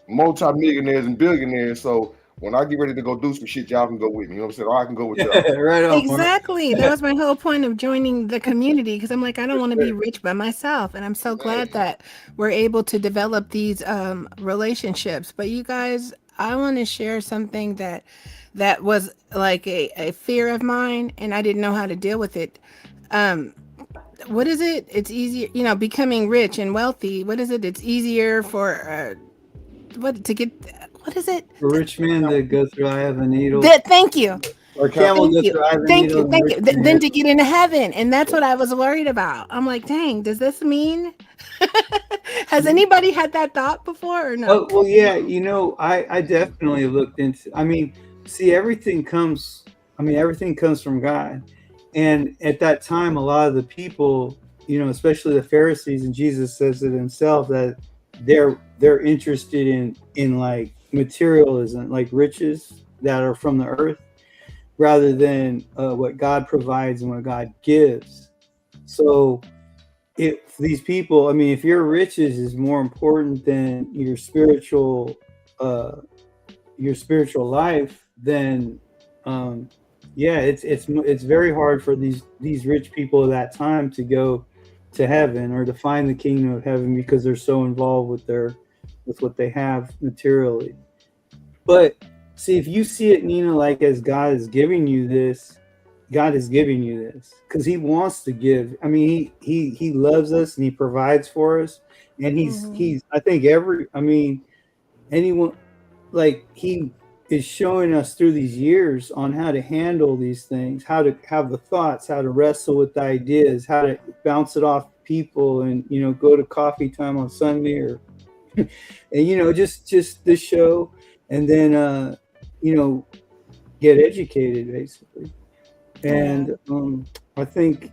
multi-millionaires and billionaires. So when I get ready to go do some shit, y'all can go with me. You know what I'm saying? Or I can go with y'all. Right on. Exactly. That was my whole point of joining the community, because I'm like, I don't want to be rich by myself. And I'm so glad that we're able to develop these relationships. But you guys, I want to share something that was like a fear of mine, and I didn't know how to deal with it. What is it? It's easier, becoming rich and wealthy. What is it? It's easier for what is it? For a rich man to go through eye of a needle. Thank you. Or camel Thank go through eye of a Thank needle. you. Thank you. Then to get into heaven. And that's what I was worried about. I'm like, dang, does this mean? Has anybody had that thought before or no? Oh, well, yeah, I definitely looked into, see, everything comes from God. And at that time, a lot of the people, especially the Pharisees, and Jesus says it himself, that they're interested in like materialism, like riches that are from the earth, rather than what God provides and what God gives. So if these people, if your riches is more important than your spiritual life, then it's very hard for these rich people of that time to go to heaven or to find the kingdom of heaven, because they're so involved with what they have materially. But see, if you see it, Nina, like as God is giving you this because he wants to give. He loves us and he provides for us, and he's I think anyone, like, he is showing us through these years on how to handle these things, how to have the thoughts, how to wrestle with the ideas, how to bounce it off people, and go to coffee time on Sunday, or and just this show, and then get educated basically. And I think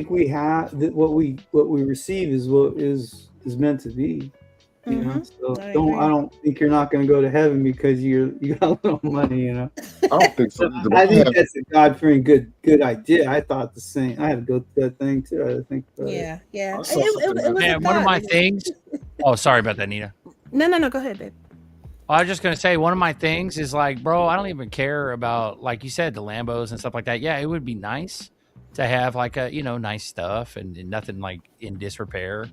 we have what we receive is what is meant to be. So I don't think you're not going to go to heaven because you got a little money. I don't think so. I think that's a God-fearing good idea. I thought the same. I had to go through that thing too. I think. Yeah. I It saw was something a Man, one of thought. my things. Oh, sorry about that, Nina. No, go ahead, babe. I was just gonna say one of my things is like, bro, I don't even care about, like you said, the Lambos and stuff like that. Yeah, it would be nice to have like a nice stuff and nothing like in disrepair.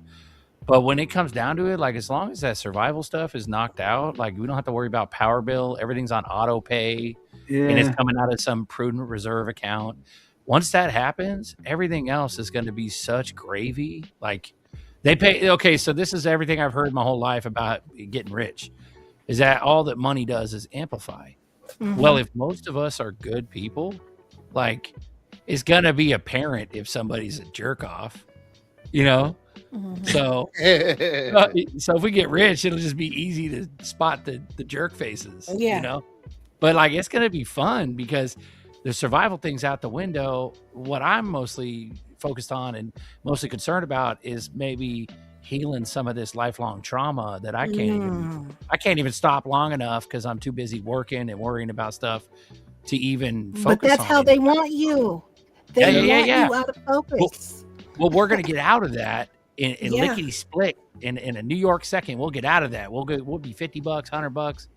But when it comes down to it, like as long as that survival stuff is knocked out, like we don't have to worry about power bill. Everything's on auto pay, and it's coming out of some prudent reserve account. Once that happens, everything else is going to be such gravy. Like they pay. Okay, so this is everything I've heard my whole life about getting rich. Is that all that money does is amplify. Well, if most of us are good people, like it's gonna be apparent if somebody's a jerk off, So, so if we get rich, it'll just be easy to spot the jerk faces, But like it's gonna be fun because the survival thing's out the window. What I'm mostly focused on and mostly concerned about is maybe healing some of this lifelong trauma that I can't even stop long enough because I'm too busy working and worrying about stuff to even focus on. But that's how they want you. They want you out of focus. Well, we're gonna get out of that in lickety split in a New York second. We'll get out of that. We'll be $50, $100,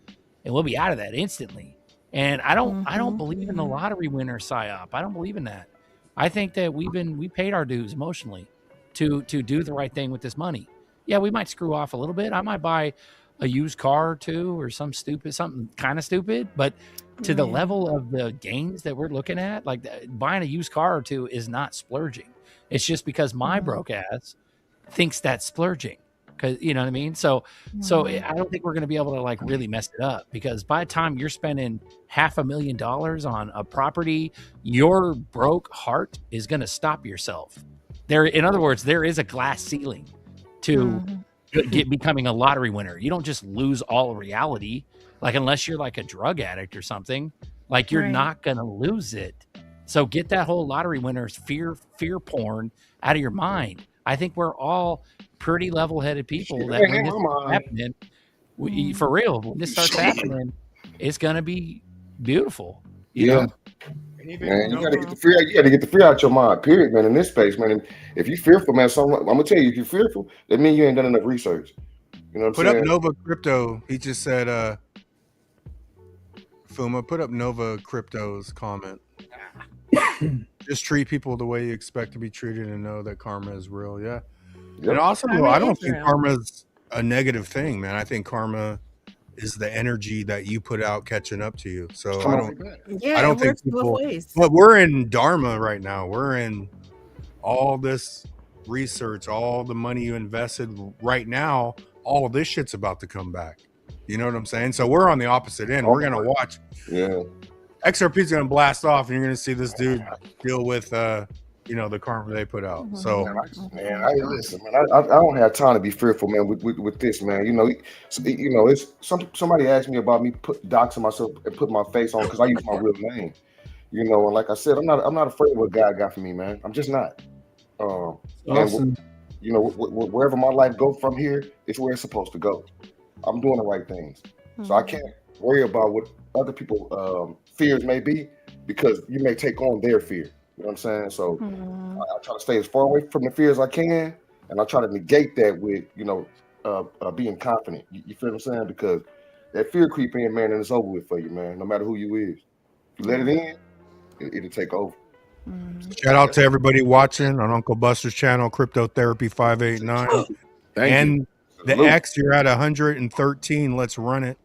and we'll be out of that instantly. And I don't believe in the lottery winner psyop. I don't believe in that. I think that we paid our dues emotionally to do the right thing with this money. Yeah, we might screw off a little bit. I might buy a used car or two or something kind of stupid, but to the level of the gains that we're looking at, like buying a used car or two is not splurging. It's just because my broke ass thinks that's splurging. Cause you know what I mean? So I don't think we're going to be able to like really mess it up, because by the time you're spending $500,000 on a property, your broke heart is going to stop yourself. In other words, there is a glass ceiling to becoming a lottery winner. You don't just lose all reality. Like unless you're like a drug addict or something, like you're not going to lose it. So get that whole lottery winner's fear porn out of your mind. I think we're all pretty level-headed people that when this starts happening, for real, when this starts happening, it's gonna be beautiful. You know? Man, you gotta get the fear. You gotta get the fear out your mind. Period, man. In this space, man. And if you're fearful, man, I'm gonna tell you, if you're fearful, that means you ain't done enough research. You know what I'm saying? Put up Nova Crypto. He just said, Fuma, put up Nova Crypto's comment. Just treat people the way you expect to be treated and know that karma is real. Yeah. Yep. And also, Karma I don't is think real. karma's a negative thing, man. I think karma is the energy that you put out catching up to you. So Come I on, don't back. Yeah, I don't it think works both people- ways. but we're in Dharma right now. We're in all this research, all the money you invested right now, all of this shit's about to come back. You know what I'm saying? So we're on the opposite end. We're gonna watch Yeah. XRP's gonna blast off, and you're gonna see this dude deal with the karma they put out. So Man, I listen, man. I don't have time to be fearful, man. With this, man. It's somebody asked me about me doxing myself and putting my face on because I use my real name. And like I said, I'm not afraid of what God got for me, man. I'm just not. Awesome. Wherever my life goes from here, it's where it's supposed to go. I'm doing the right things, so I can't worry about what other people fears may be because you may take on their fear. You know what I'm saying? So I try to stay as far away from the fear as I can, and I try to negate that with being confident. You feel what I'm saying? Because that fear creep in, man, and it's over with for you, man. No matter who you is, if you let it in, it'll take over. shout out to everybody watching on Uncle Buster's channel, Cryptotherapy 589. And the Salute. X, you're at 113. Let's run it.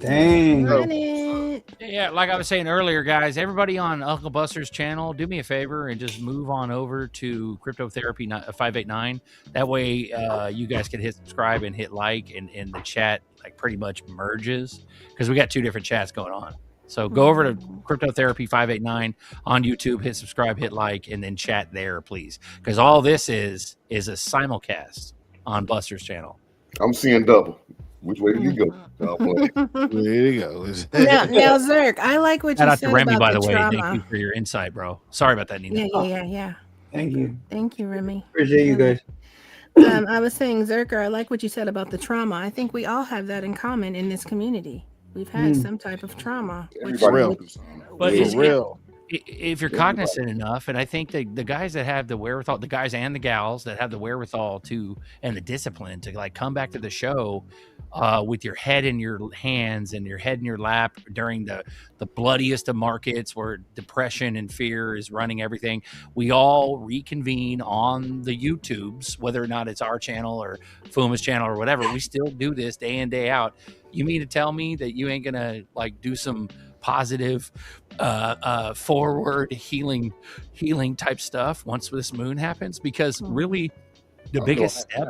Dang. Run it. Yeah, like I was saying earlier, guys, everybody on Uncle Buster's channel, do me a favor and just move on over to Cryptotherapy 589. That way, you guys can hit subscribe and hit like, and the chat like pretty much merges because we got two different chats going on. So go over to Cryptotherapy 589 on YouTube, hit subscribe, hit like, and then chat there, please, because all this is a simulcast on Buster's channel. I'm seeing double. Which way did you go? Oh, boy. There you go. Now, Zerk, I like what Shout you out said to Remy, about by the the way. trauma. Thank you for your insight, bro. Sorry about that, Nina. Yeah. Thank you. Thank you, Remy. Appreciate you guys. I was saying, Zerker, I like what you said about the trauma. I think we all have that in common in this community. We've had some type of trauma. Everybody real. knows something. But For it's real. if you're cognizant enough, and I think the guys that have the wherewithal, the guys and the gals that have the wherewithal to and the discipline to like come back to the show with your head in your hands and your head in your lap during the bloodiest of markets where depression and fear is running everything, we all reconvene on the YouTubes, whether or not it's our channel or Fuma's channel or whatever. We still do this day in, day out. You mean to tell me that you ain't gonna like do some positive forward healing type stuff once this moon happens? Because really the biggest step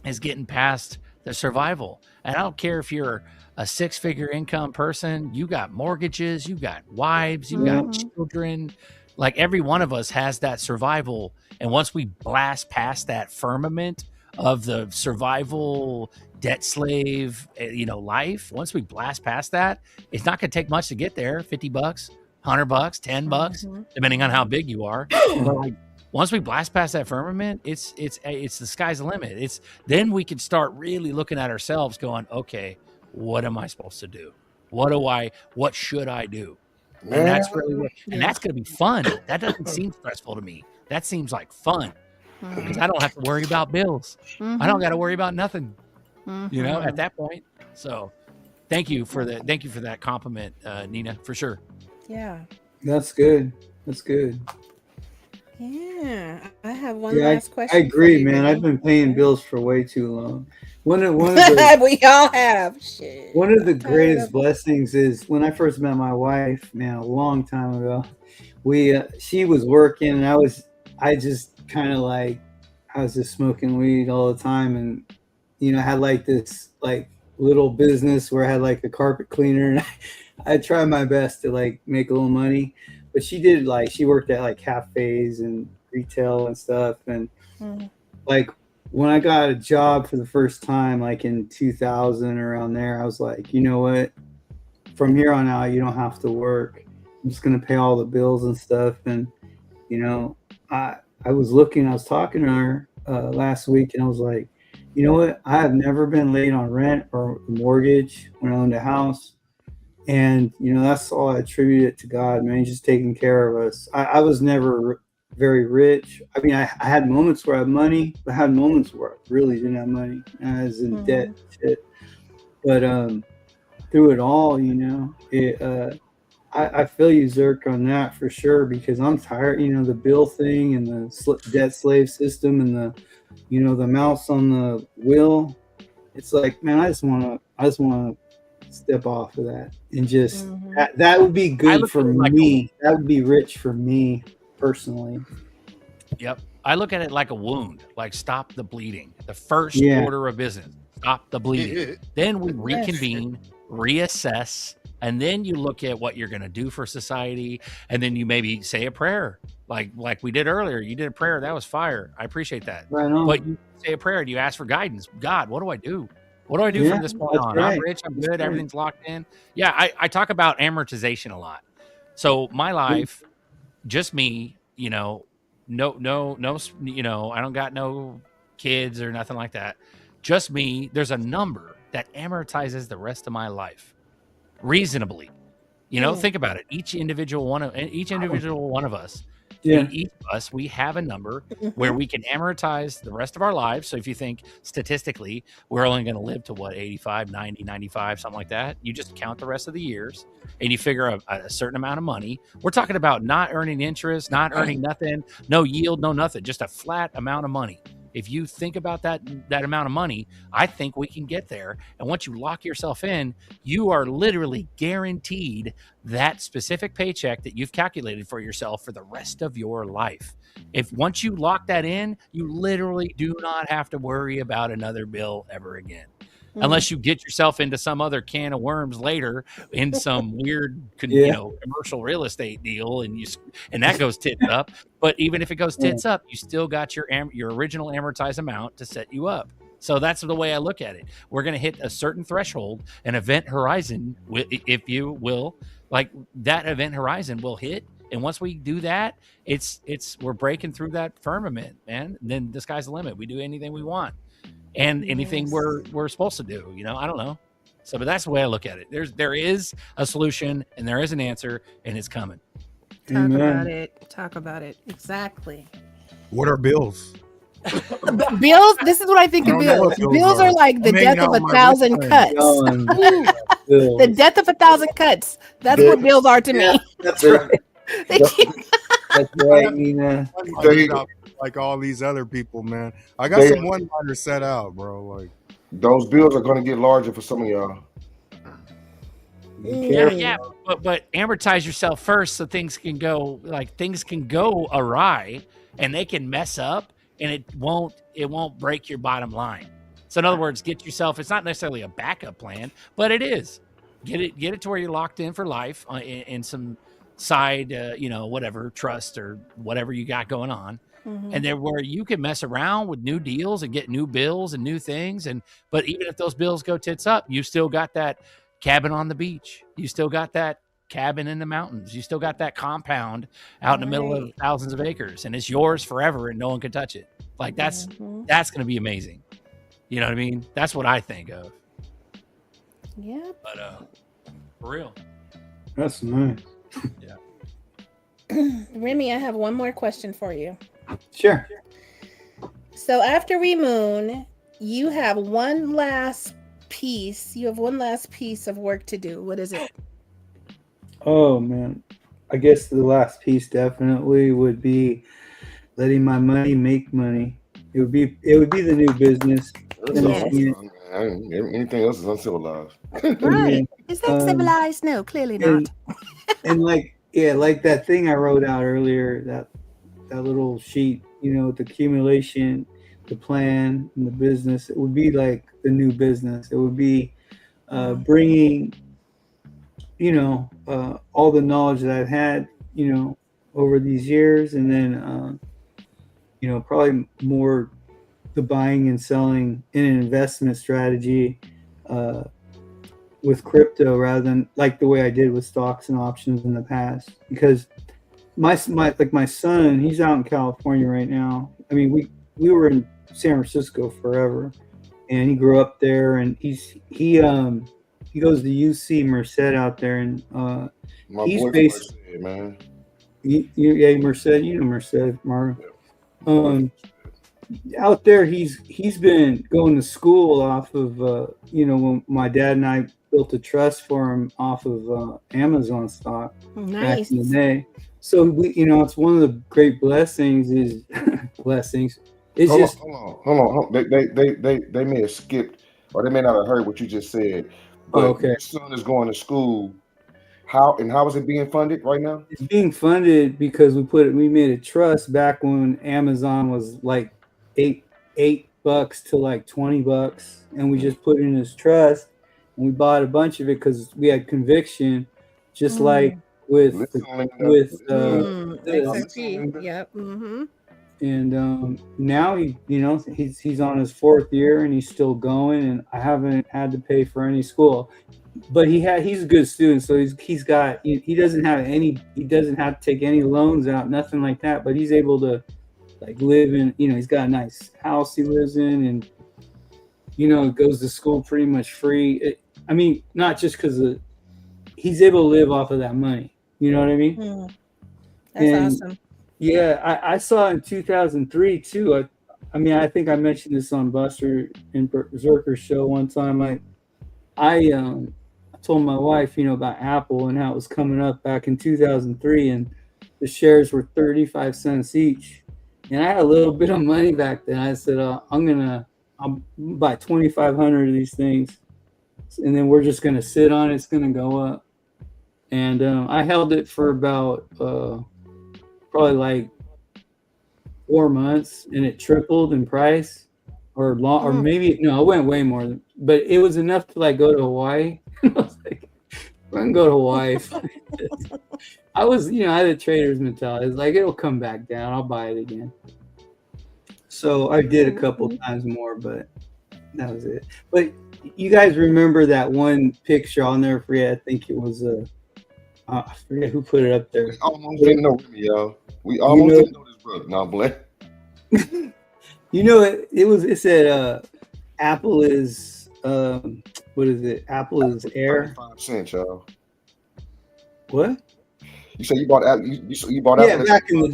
is getting past the survival. And I don't care if you're a 6-figure income person, you got mortgages, you got wives, you got children, like every one of us has that survival. And once we blast past that firmament of the survival debt slave, life, once we blast past that, it's not going to take much to get there. $50, $100, $10, depending on how big you are. But like, once we blast past that firmament, it's the sky's the limit. It's then we can start really looking at ourselves going, okay, what am I supposed to do? What should I do? And that's really and that's going to be fun. That doesn't seem stressful to me. That seems like fun because I don't have to worry about bills. I don't got to worry about nothing, at that point. So thank you for that compliment, Nina, for sure. Yeah. That's good. That's good. Yeah. I have one Yeah, last question. I for agree, you, man. Remy. I've been paying bills for way too long. One of the We all have. Shit. one of the Tired greatest of- blessings is when I first met my wife, man, a long time ago. She was working, and I was just smoking weed all the time, and I had like this like little business where I had like a carpet cleaner, and I tried my best to like make a little money. But she worked at like cafes and retail and stuff. And like when I got a job for the first time, like in 2000 around there, I was like, you know what? From here on out, you don't have to work. I'm just going to pay all the bills and stuff. And, I was talking to her last week, and I was like, you know what? I have never been late on rent or mortgage when I owned a house. And, that's all I attribute it to God, man. He's just taking care of us. I was never very rich. I mean, I had moments where I had money, but I had moments where I really didn't have money. I was in debt, shit. But through it all, you know, I feel you, Zerk, on that for sure, because I'm tired, you know, the bill thing and the debt slave system and the, you know, the mouse on the wheel. It's like, man, I just want to step off of that and just that would be good for me. That would be rich for me personally. Yep. I look at it like a wound, like stop the bleeding. The first order of business, stop the bleeding. Then we reconvene, reassess, and then you look at what you're going to do for society, and then you maybe say a prayer, like we did earlier. You did a prayer, that was fire. I appreciate that. Right on. But you say a prayer, and you ask for guidance. God, what do I do? What do I do from this point on? Right. I'm rich, I'm good, everything's locked in. Yeah, I talk about amortization a lot. So my life, just me, you know, no, you know, I don't got no kids or nothing like that. Just me. There's a number that amortizes the rest of my life reasonably. You know, think about it. Each individual one of us, each of us, we have a number where we can amortize the rest of our lives. So if you think statistically, we're only going to live to what, 85, 90, 95, something like that. You just count the rest of the years and you figure a certain amount of money. We're talking about not earning interest, not earning nothing, no yield, no nothing, just a flat amount of money. If you think about that amount of money, I think we can get there. And once you lock yourself in, you are literally guaranteed that specific paycheck that you've calculated for yourself for the rest of your life. If once you lock that in, you literally do not have to worry about another bill ever again. Unless you get yourself into some other can of worms later in some weird, you know, commercial real estate deal, and that goes tits up. But even if it goes tits up, you still got your original amortized amount to set you up. So that's the way I look at it. We're going to hit a certain threshold, an event horizon, if you will, like that event horizon will hit. And once we do that, we're breaking through that firmament, man. And then the sky's the limit. We do anything we want. And anything we're supposed to do, you know, I don't know. So, but that's the way I look at it. There is a solution and there is an answer, and it's coming. Talk about it. Exactly. What are bills? Bills. This is what I think of bills. Bills are like the death of 1,000 cuts. The death of 1,000 cuts. That's what bills are to me. That's right. That's right, Nina. Like all these other people, man. I got some one-liners set out, bro. Like those bills are going to get larger for some of y'all. Yeah, but amortize yourself first so things can go awry and they can mess up and it won't break your bottom line. So in other words, get yourself. It's not necessarily a backup plan, but it is. Get it to where you're locked in for life in some side, you know, whatever trust or whatever you got going on. And then where you can mess around with new deals and get new bills and new things. But even if those bills go tits up, you still got that cabin on the beach. You still got that cabin in the mountains. You still got that compound out in the middle of thousands of acres, and it's yours forever and no one can touch it. Like that's going to be amazing. You know what I mean? That's what I think of. Yeah. But for real. That's nice. Yeah. Remy, I have one more question for you. Sure. So after we moon, you have one last piece. You have one last piece of work to do. What is it? Oh man, I guess the last piece definitely would be letting my money make money. It would be the new business. Anything else is uncivilized. Right? Is that civilized? No, clearly not. And like that thing I wrote out earlier, that little sheet, you know, the accumulation, the plan, and the business. It would be like the new business. It would be bringing, you know, all the knowledge that I've had, you know, over these years, and then, you know, probably more the buying and selling in an investment strategy with crypto rather than like the way I did with stocks and options in the past, because my son, he's out in California right now. I mean, we were in San Francisco forever, and he grew up there, and he goes to UC Merced out there, and he's based, man. Merced, you know Merced, Marvin. Out there, he's been going to school off of you know, when my dad and I built a trust for him off of Amazon stock back Nice. in the day. So we, it's one of the great blessings is blessings. It's Hold just on, hold on. They may have skipped, or they may not have heard what you just said. But okay. your son is going to school. How is it being funded right now? It's being funded because we made a trust back when Amazon was like $8 to like $20, and we just put it in this trust, and we bought a bunch of it because we had conviction, just like with XRP. Yep. Mm-hmm. And now he's on his 4th year and he's still going, and I haven't had to pay for any school. But he's a good student, so he doesn't have to take any loans out, nothing like that. But he's able to like live in, he's got a nice house he lives in, and goes to school pretty much free. Not just because he's able to live off of that money. You know what I mean? That's awesome. Yeah, I saw in 2003 too. I think I mentioned this on Buster and Berserker's show one time. I told my wife, about Apple and how it was coming up back in 2003, and the shares were 35 cents each. And I had a little bit of money back then. I said, I'll buy 2,500 of these things, and then we're just gonna sit on it. It's gonna go up. And I held it for about probably like 4 months, and it tripled in price, or maybe no, it went way more. But it was enough to like go to Hawaii. I was like, I can go to Hawaii. I had a trader's mentality. It's like, it'll come back down. I'll buy it again. So I did a couple times more, but that was it. But you guys remember that one picture? I'll never forget. I think it was I forget who put it up there. We almost didn't know him, y'all. We almost didn't know this brother. No, Black. It said Apple is what is it? Apple is Air. 35 cents, y'all. What? You said you bought Apple? You bought Apple? Yeah, back in the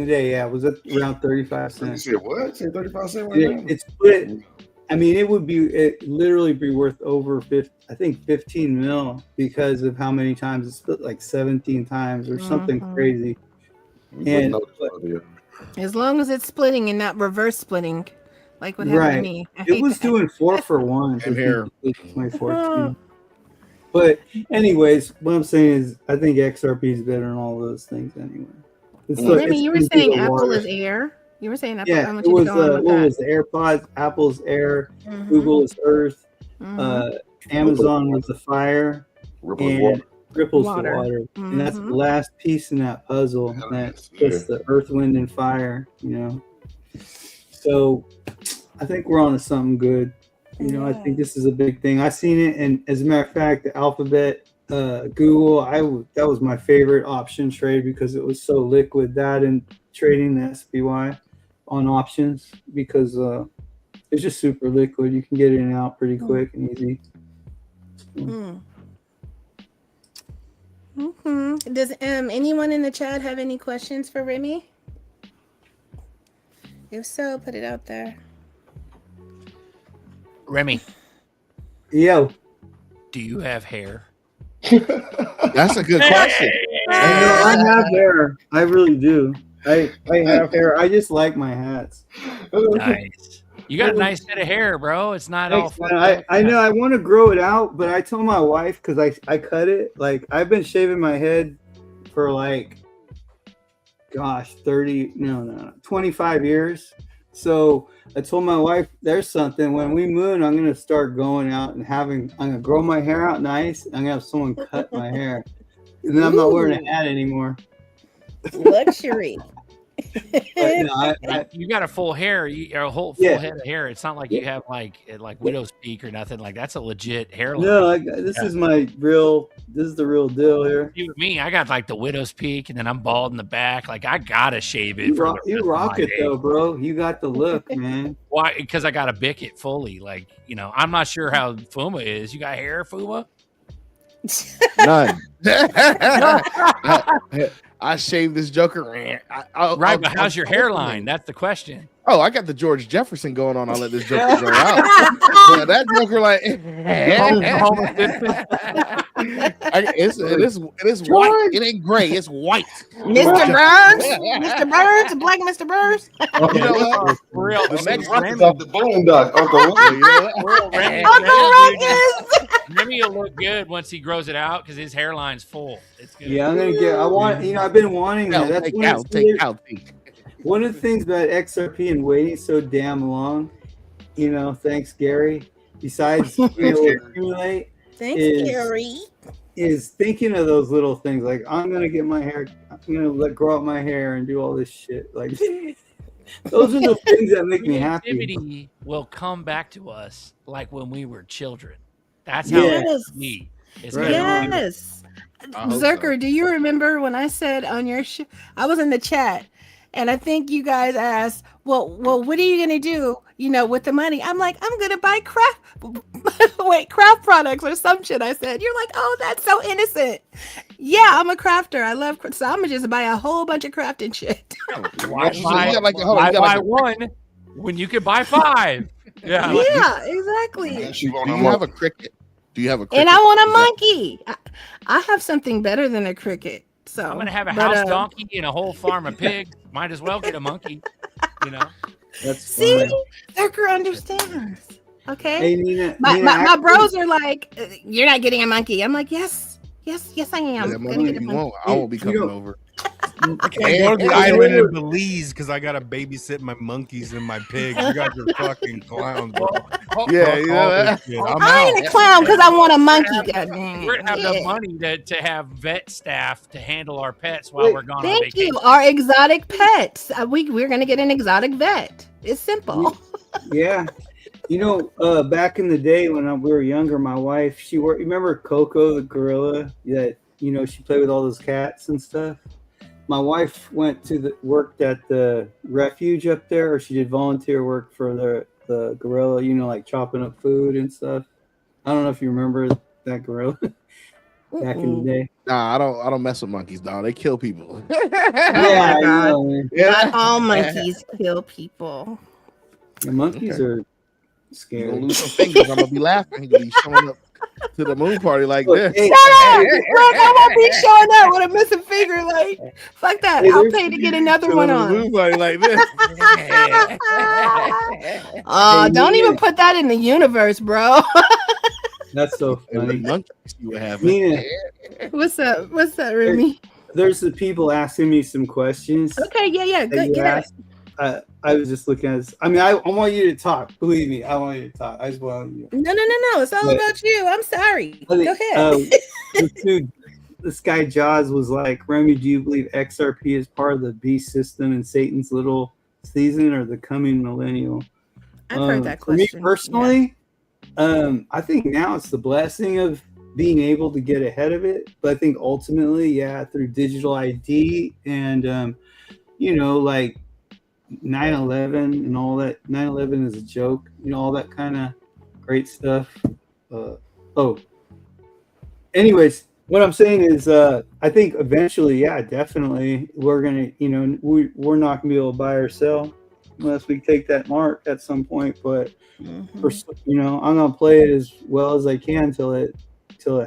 day, yeah, it was around 35 cents. You said what? Say 35 cents right now? It's split. It literally be worth over 15 mil because of how many times it's split, like 17 times or something crazy. And as long as it's splitting and not reverse splitting, like what happened to me. It was doing 4 for 1. I'm here. 2014. But anyways, what I'm saying is, I think XRP is better than all those things anyway. You were saying Apple is Air. You were saying Apple. Yeah, it was what was the AirPods? Apple's Air. Google is Earth. Amazon was the fire. And Ripple's the water. And that's the last piece in that puzzle. That's the Earth, Wind, and Fire. So I think we're on to something good. I think this is a big thing. I've seen it, and as a matter of fact, the Alphabet, Google, that was my favorite option trade because it was so liquid. That and trading the SPY on options because it's just super liquid. You can get in and out pretty quick and easy. Does anyone in the chat have any questions for Remy? If so, put it out there. Remy. Yo. Do you have hair? That's a good question. I have hair. I really do. I have hair. I just like my hats. Nice. You got a nice head of hair, bro. It's not all. I know. I want to grow it out, but I told my wife because I cut it. Like I've been shaving my head for 25 years. So I told my wife, there's something. When we move, I'm gonna start going out and I'm gonna grow my hair out nice. I'm gonna have someone cut my hair, and then I'm not wearing a hat anymore. Luxury. You got a full hair, a whole full head of hair. It's not like you have like widow's peak or nothing. Like that's a legit hairline. No, this is the real deal here. You and me, I got like the widow's peak, and then I'm bald in the back. Like I gotta shave it. You rock it though, bro. You got the look, man. Why? Because I gotta bick it fully. I'm not sure how Fuma is. You got hair, Fuma? None. I shaved this Joker. Right, but how's your hairline? That's the question. Oh, I got the George Jefferson going on. I'll let this Joker go out. Yeah, that Joker, like, it is white. It ain't gray. It's white. Mr. Burns, Mr. Burns, Black Mr. Burns. You know what? For real. The next one is off the Boondocks, Uncle Ruckus. Uncle Ruckus. Remy will look good once he grows it out because his hairline's full. It's good. Yeah, I'm gonna get. I want. You know, I've been wanting that. That's one of the things about XRP and waiting so damn long. You know, thanks, Gary. Besides being able to accumulate, Thanks, Gary. is thinking of those little things. Like, I'm gonna get my hair. I'm gonna grow out my hair and do all this shit. Like, those are the things that make me happy. Creativity will come back to us like when we were children. That's how Yes. it's me. It's Right. Yes. Zerker, do you remember when I said on your show, I was in the chat and I think you guys asked, well, what are you going to do, you know, with the money? I'm like, I'm going to buy craft products or some shit. I said, you're like, oh, that's so innocent. Yeah, I'm a crafter. I love, so I'm going to just buy a whole bunch of crafting shit. Why buy one when you could buy 5? Yeah. Yeah, exactly. And she Do won't you know have a cricket? Do you have a cricket? And I want a monkey. I have something better than a cricket. So I'm gonna have a house donkey and a whole farm of pigs. Might as well get a monkey. You know. That's See, fine. Zerker understands. Okay. Hey, Nina, My bros are like, you're not getting a monkey. I'm like, yes, I am. Yeah, I'm gonna monkey, get a you monkey. won't. I won't be coming don't- over. I can't go to the island in Belize because I gotta babysit my monkeys and my pigs. You guys are fucking clowns. Bro. Yeah, Fuck you all know that? this shit. I'm I out. ain't a clown because I want a monkey. God dang it. We're gonna have Yeah. enough money to have vet staff to handle our pets while Wait, we're gone on Thank vacation. you. Our exotic pets. We're gonna get an exotic vet. It's simple. Yeah. You know, back in the day when we were younger, my wife, she worked. Remember Coco the gorilla? That, you know, she played with all those cats and stuff. My wife worked at the refuge up there, or she did volunteer work for the gorilla. You know, like chopping up food and stuff. I don't know if you remember that gorilla back in the day. Nah, I don't mess with monkeys, dog. They kill people. Yeah, I know, man. Not all monkeys kill people. The monkeys are You're scary. gonna lose some fingers. I'm gonna be laughing. You're gonna be showing up to the moon party like Look, this. hey, Shut up! Look, I won't be showing up with a missing finger. Like, fuck that. Hey, I'll there's- pay to get another Showing one up to the on. moon party like this. Hey, Don't Nina. even put that in the universe, bro. That's so And the funny. monkeys see what happens. Nina, What's up? What's that, Remy? there's the people asking me some questions. Okay, yeah, that good. you Get at it. asked. I was just looking at this. I mean, I want you to talk. Believe me, I want you to talk. I just want you. No. It's all But- about you. I'm sorry. I Go think, ahead. this guy Jaws was like, Remy, do you believe XRP is part of the beast system in Satan's little season or the coming millennial? I've heard that For me question. personally, I think now it's the blessing of being able to get ahead of it. But I think ultimately, yeah, through digital ID and, you know, like 9/11 and all that. 9/11 is a joke, you know, all that kind of great stuff. Anyways, what I'm saying is, I think eventually, yeah, definitely, we're gonna, you know, we're not gonna be able to buy or sell unless we take that mark at some point. But Mhm. for, you know, I'm gonna play it as well as I can till it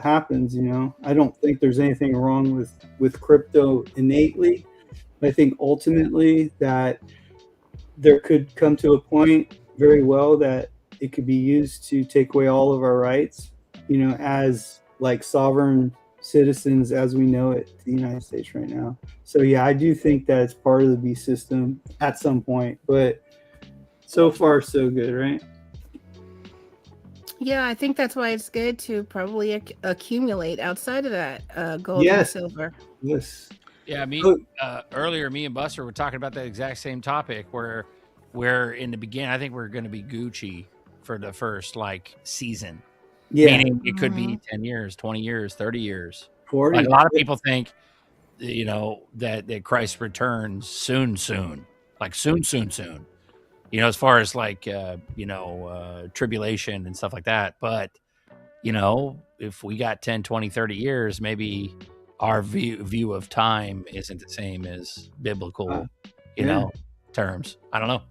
happens. You know, I don't think there's anything wrong with crypto innately. I think ultimately that there could come to a point very well that it could be used to take away all of our rights, you know, as like sovereign citizens as we know it, the United States right now. So yeah, I do think that it's part of the beast system at some point, but so far so good, right? Yeah, I think that's why it's good to probably accumulate outside of that gold Yes. and silver. Yes. Yeah, earlier, me and Buster were talking about that exact same topic where in the beginning, I think we're going to be Gucci for the first like season. Yeah. Meaning it could be 10 years, 20 years, 30 years. 40. Like a lot of people think, you know, that Christ returns soon, like soon. You know, as far as like, tribulation and stuff like that. But, you know, if we got 10, 20, 30 years, maybe our view of time isn't the same as biblical, terms. I don't know.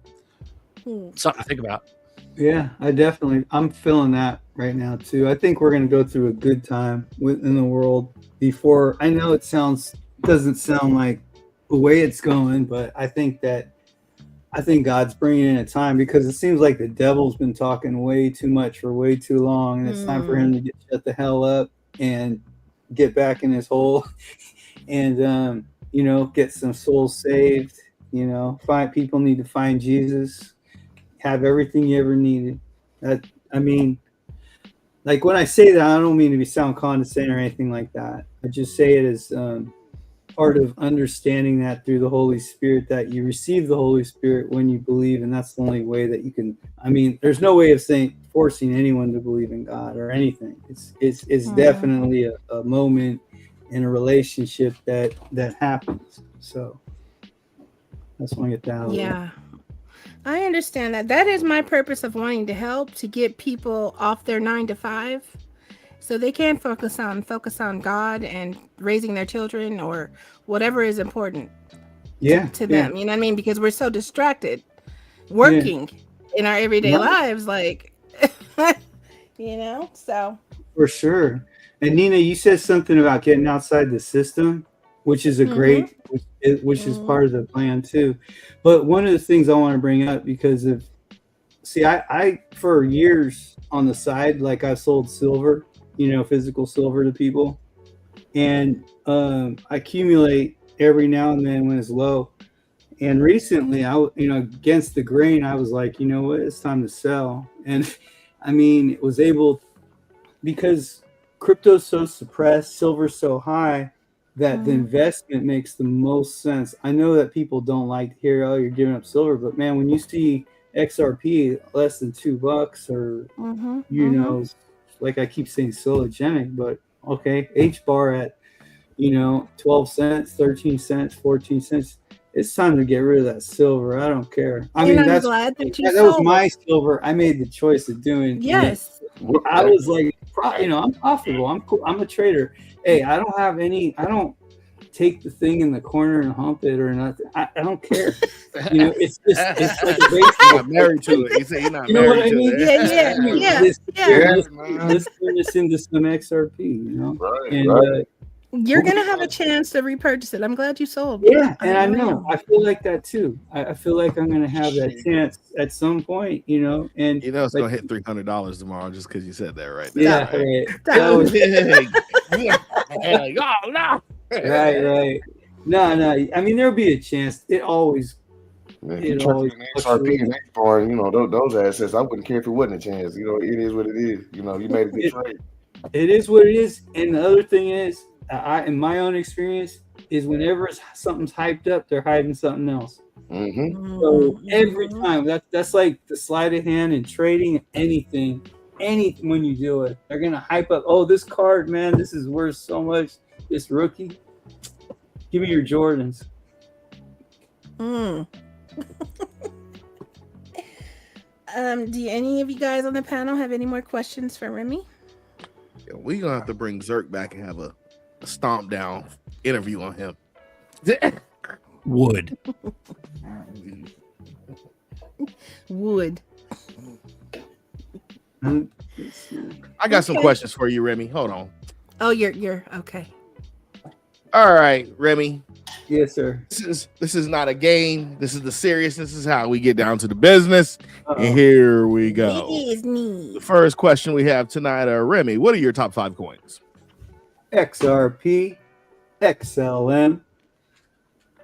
Something to think about. Yeah, I'm feeling that right now too. I think we're going to go through a good time in the world before. I know doesn't sound like the way it's going, but I think God's bringing in a time, because it seems like the devil's been talking way too much for way too long, and it's time for him to shut the hell up and get back in his hole and get some souls saved. People need to find Jesus, have everything you ever needed. Like when I say that, I don't mean to sound condescending or anything like that. I just say it as part of understanding that through the Holy Spirit, that you receive the Holy Spirit when you believe, and that's the only way that you can. There's no way of forcing anyone to believe in God or anything. It's definitely a moment in a relationship that happens. So that's when I get down. Yeah, I understand that. That is my purpose of wanting to help, to get people off their 9 to 5, so they can focus on God and raising their children or whatever is important to them. You know what I mean? Because we're so distracted working in our everyday lives, like so. For sure. And Nina, you said something about getting outside the system, which is a great, which is part of the plan too. But one of the things I want to bring up, because I for years on the side, like I sold silver, physical silver to people, and I accumulate every now and then when it's low. And recently, against the grain, I was like, you know what, it's time to sell. And it was able, because crypto's so suppressed, silver's so high, that the investment makes the most sense. I know that people don't like to hear, oh, you're giving up silver, but man, when you see XRP less than $2 or like I keep saying Sologenic, but okay, HBAR at 12 cents, 13 cents, 14 cents. It's time to get rid of that silver. I don't care. I'm glad that you that was my silver. I made the choice of doing. Yes. I was like, I'm profitable. I'm cool. I'm a trader. Hey, I don't take the thing in the corner and hump it or nothing. I don't care. It's like a baseball. Not married to it. You say you're not You know what I married mean? to it. Let's turn this into some XRP, Right, and you're gonna have a chance to repurchase it. I'm glad you sold. Yeah, and I know. I feel like that too. I feel like I'm gonna have that chance at some point, and it's gonna hit $300 tomorrow just because you said that right now. Yeah, right. That was, Oh no! right. No. There'll be a chance. It always. It always XRP and HBAR, those assets. I wouldn't care if it wasn't a chance. It is what it is. You made a good trade. It is what it is. And the other thing is, in my own experience, is whenever something's hyped up, they're hiding something else. So every time, that's like the sleight of hand in trading. Anything when you do it, they're gonna hype up. Oh, this card, man, this is worth so much. This rookie, give me your Jordans. Do any of you guys on the panel have any more questions for Remy? Yeah, we're gonna have to bring Zerk back and have a stomp down interview on him. Would. I got some questions for you, Remy. Hold on. Oh, you're okay. All right, Remy. Yes, sir. This is not a game. This is the seriousness. This is how we get down to the business. And here we go. The first question we have tonight, Remy, what are your top 5 coins? XRP, XLM,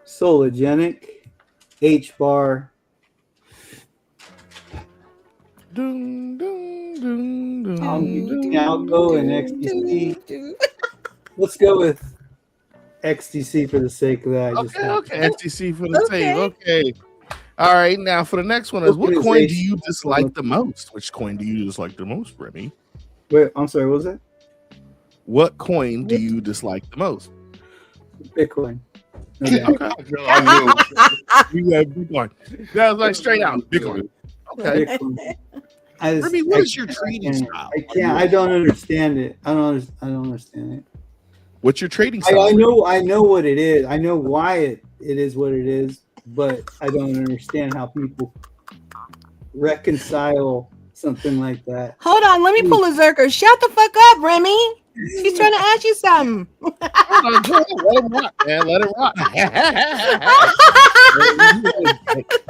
Sologenic, HBAR. Algo and XTC. Let's go with XTC for the sake of that. Okay. XTC for the sake. Okay. All right. Now for the next one is, what coin do you dislike the most? Which coin do you dislike the most, Remy? Wait, I'm sorry. What was that? What coin do you dislike the most? Bitcoin. Okay. You got Bitcoin. That was like straight out Bitcoin. Okay. Bitcoin. Remy, what is your trading style? I can't. I don't understand it. I don't understand it. What's your trading style? I know what it is. I know why it is what it is, but I don't understand how people reconcile something like that. Hold on, let me pull a Zerker. Shut the fuck up, Remy. She's trying to ask you something. Let him rock, man. Let him rock.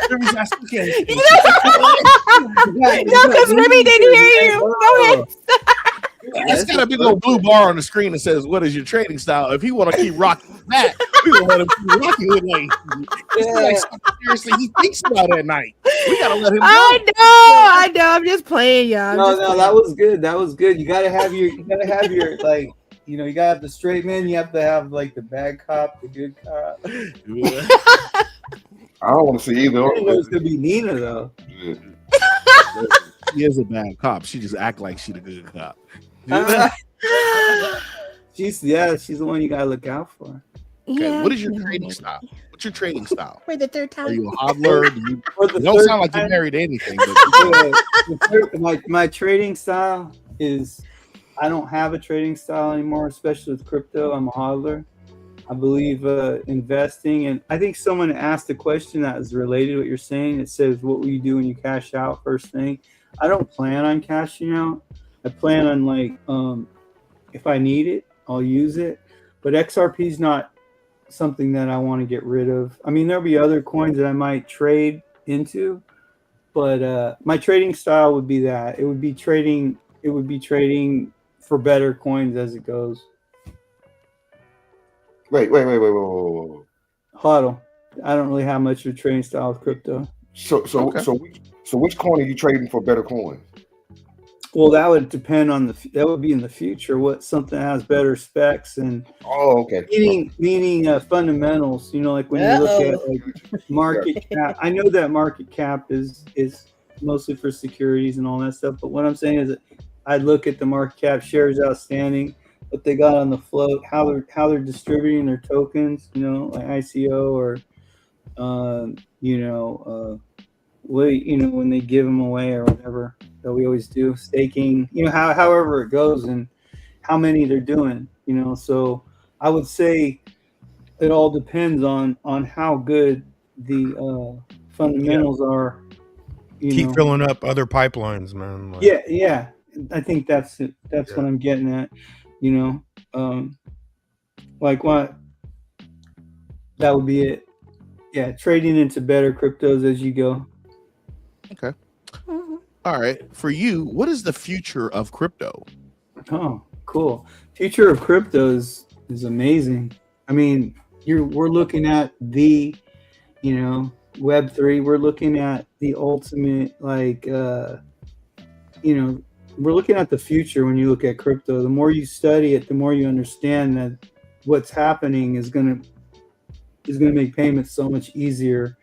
Remy's asking again. No, because Remy didn't hear you. Go ahead. It's got a big old blue bar on the screen that says, "What is your trading style?" If he want to keep rocking that, we gonna let him keep rocking it. Like seriously, he thinks about it at night. We gotta let him go. I know. I'm just playing, y'all. No, that was good. That was good. You gotta have your like, you gotta have the straight man. You have to have like the bad cop, the good cop. I don't want to see either. It was to be Nina though. She is a bad cop. She just act like she the good cop. She's the one you gotta look out for. Okay, Yeah, what is your trading style? What's your trading style? For the third Are time. you a hodler? You don't sound like you married anything. But My trading style is, I don't have a trading style anymore, especially with crypto. I'm a hodler. I believe investing, and I think someone asked a question that is related to what you're saying. It says, "What will you do when you cash out?" First thing, I don't plan on cashing out. I plan on if I need it, I'll use it. But XRP is not something that I want to get rid of. I mean, there'll be other coins that I might trade into, but my trading style would be that it would be trading for better coins as it goes. Wait. HODL. I don't really have much of a trading style with crypto. So which coin are you trading for better coins? Well, that would depend on that would be in the future. What something has better specs and okay. Meaning fundamentals. Like when you look at like market cap. I know that market cap is mostly for securities and all that stuff. But what I'm saying is that I look at the market cap, shares outstanding, what they got on the float, how they're distributing their tokens. Like ICO or when they give them away or whatever that we always do, staking, however it goes and how many they're doing, so I would say it all depends on how good the fundamentals are. Keep filling up other pipelines, man. Yeah. I think that's it. That's what I'm getting at, like what that would be it. Yeah. Trading into better cryptos as you go. Okay. All right. For you, what is the future of crypto? Oh, cool. Future of crypto is amazing. I mean, we're looking at the, Web3. We're looking at the ultimate, we're looking at the future when you look at crypto. The more you study it, the more you understand that what's happening is gonna make payments so much easier.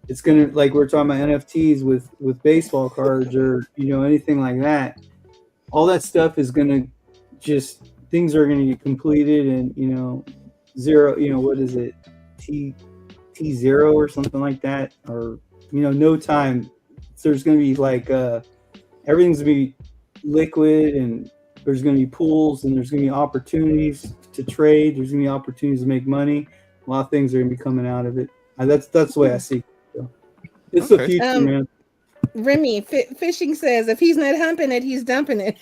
It's gonna, like we're talking about NFTs with baseball cards or anything like that. All that stuff is gonna things are gonna get completed and zero. What is it? T0 or something like that, or no time. So there's gonna be everything's gonna be liquid and there's gonna be pools and there's gonna be opportunities to trade. There's gonna be opportunities to make money. A lot of things are gonna be coming out of it. That's the way I see it. It's the future, man. Remy, fishing says if he's not humping it, he's dumping it.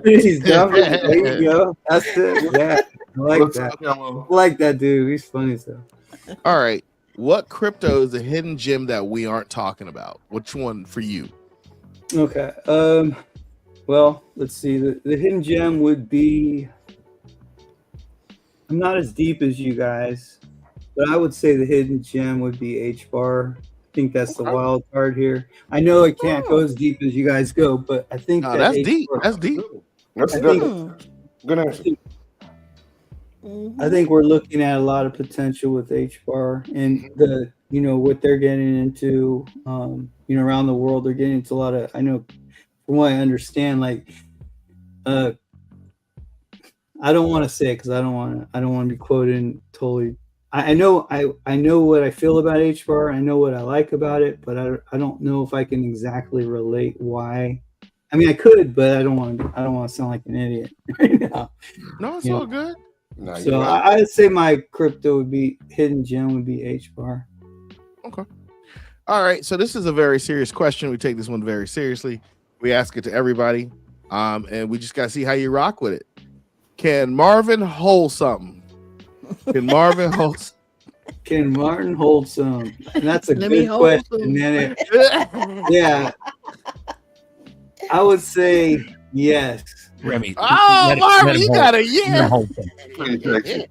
He's dumping it. There you go. That's it. Yeah, I like that. I like that dude. He's funny stuff. All right. What crypto is a hidden gem that we aren't talking about? Which one for you? Okay. Well, let's see. The hidden gem would be. I'm not as deep as you guys, but I would say the hidden gem would be HBAR. I think that's the wild card here. I know it can't go as deep as you guys go, but I think that's deep. That's deep. That's good. Good answer. I think we're looking at a lot of potential with HBAR and the what they're getting into. Around the world, they're getting into a lot of. I know, from what I understand, I don't want to say it because I don't want to be quoted totally. I know what I feel about HBAR. I know what I like about it, but I don't know if I can exactly relate why. I mean, I could, but I don't want to sound like an idiot right now. No, it's Yeah. all good. Nah, So you're right. I'd say my crypto would be hidden gem would be HBAR. All right, so this is a very serious question. We take this one very seriously. We ask it to everybody, and we just gotta see how you rock with it. Can Marvin hold something? Can Marvin hold? Can Martin hold some? And that's a Let me good hold question. some. Man. Yeah, I would say yes. Remy. Oh, let it- Marvin, let him you hold- got a let him yeah. hold them. Pretty sexy.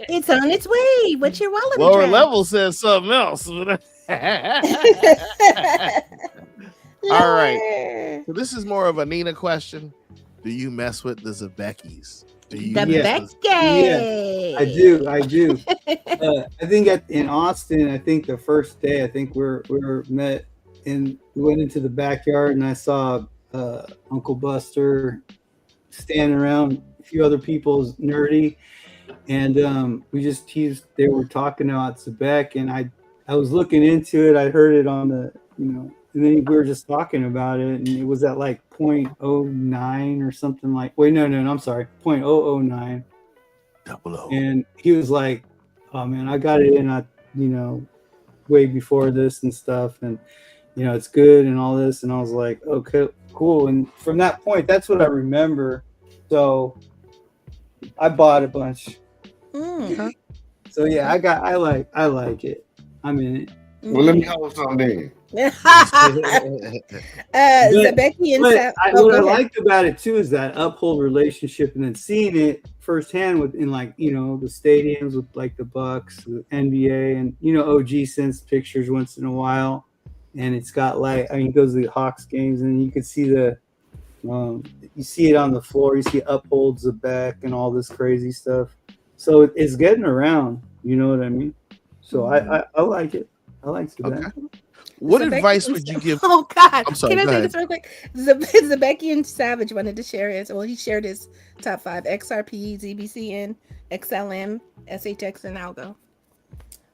It's on its way. What's your wallet Lower address? level says something else. All right. Lower. So this is more of a Nina question. Do you mess with the Zebeckis? Do you The Yeah. mess with- Becky. I do. I think in Austin, I think the first day, I think we were met and we went into the backyard and I saw Uncle Buster standing around a few other people's nerdy, and they were talking about Sebek, and I was looking into it. I heard it on the and then we were just talking about it, and it was at like 0.09 or something like. Wait, no, I'm sorry, 0.009. Double O. And he was like, "Oh man, I got it in way before this and stuff, and it's good and all this." And I was like, "Okay, cool." And from that point, that's what I remember. So I bought a bunch. Mm. So yeah, I like it. I'm in it. Well, let me hold something then. Becky and But Seth. what I liked about it too is that uphold relationship, and then seeing it firsthand within the stadiums with like the Bucks, the NBA, and OG sends pictures once in a while, and it's got he goes to the Hawks games, and you can see you see it on the floor, you see upholds the back and all this crazy stuff. So it's getting around, you know what I mean? So I like it. I like that. Okay. What Zebecky advice and would you Sa- give? Oh God! I'm sorry, Can I go say ahead. this real quick? Zebecky and Savage wanted to share his. Well, he shared his top 5: XRP, ZBCN, XLM, SHX, and Algo.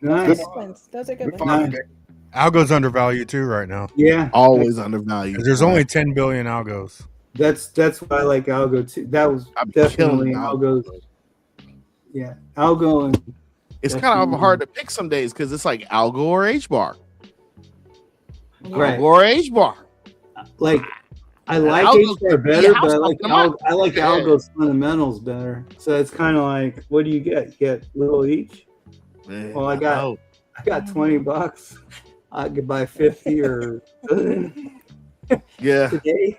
Nice. Good ones. Those are good Good ones. find. Algo's undervalued too right now. Yeah, Always undervalued. 'Cause there's only 10 billion algos. that's why I like Algo too. That was I'm definitely killing Algo's. Yeah, Algo and It's kind of hard to pick some days because it's like Algo or HBAR. Right. Algo or HBAR. like I like Algo's HBAR the better, house but I of like the month. I like Yeah. Algo's fundamentals better. So it's kind of like, what do you get? You get little each. Man, Well, I got $20. I could buy 50 or yeah. today.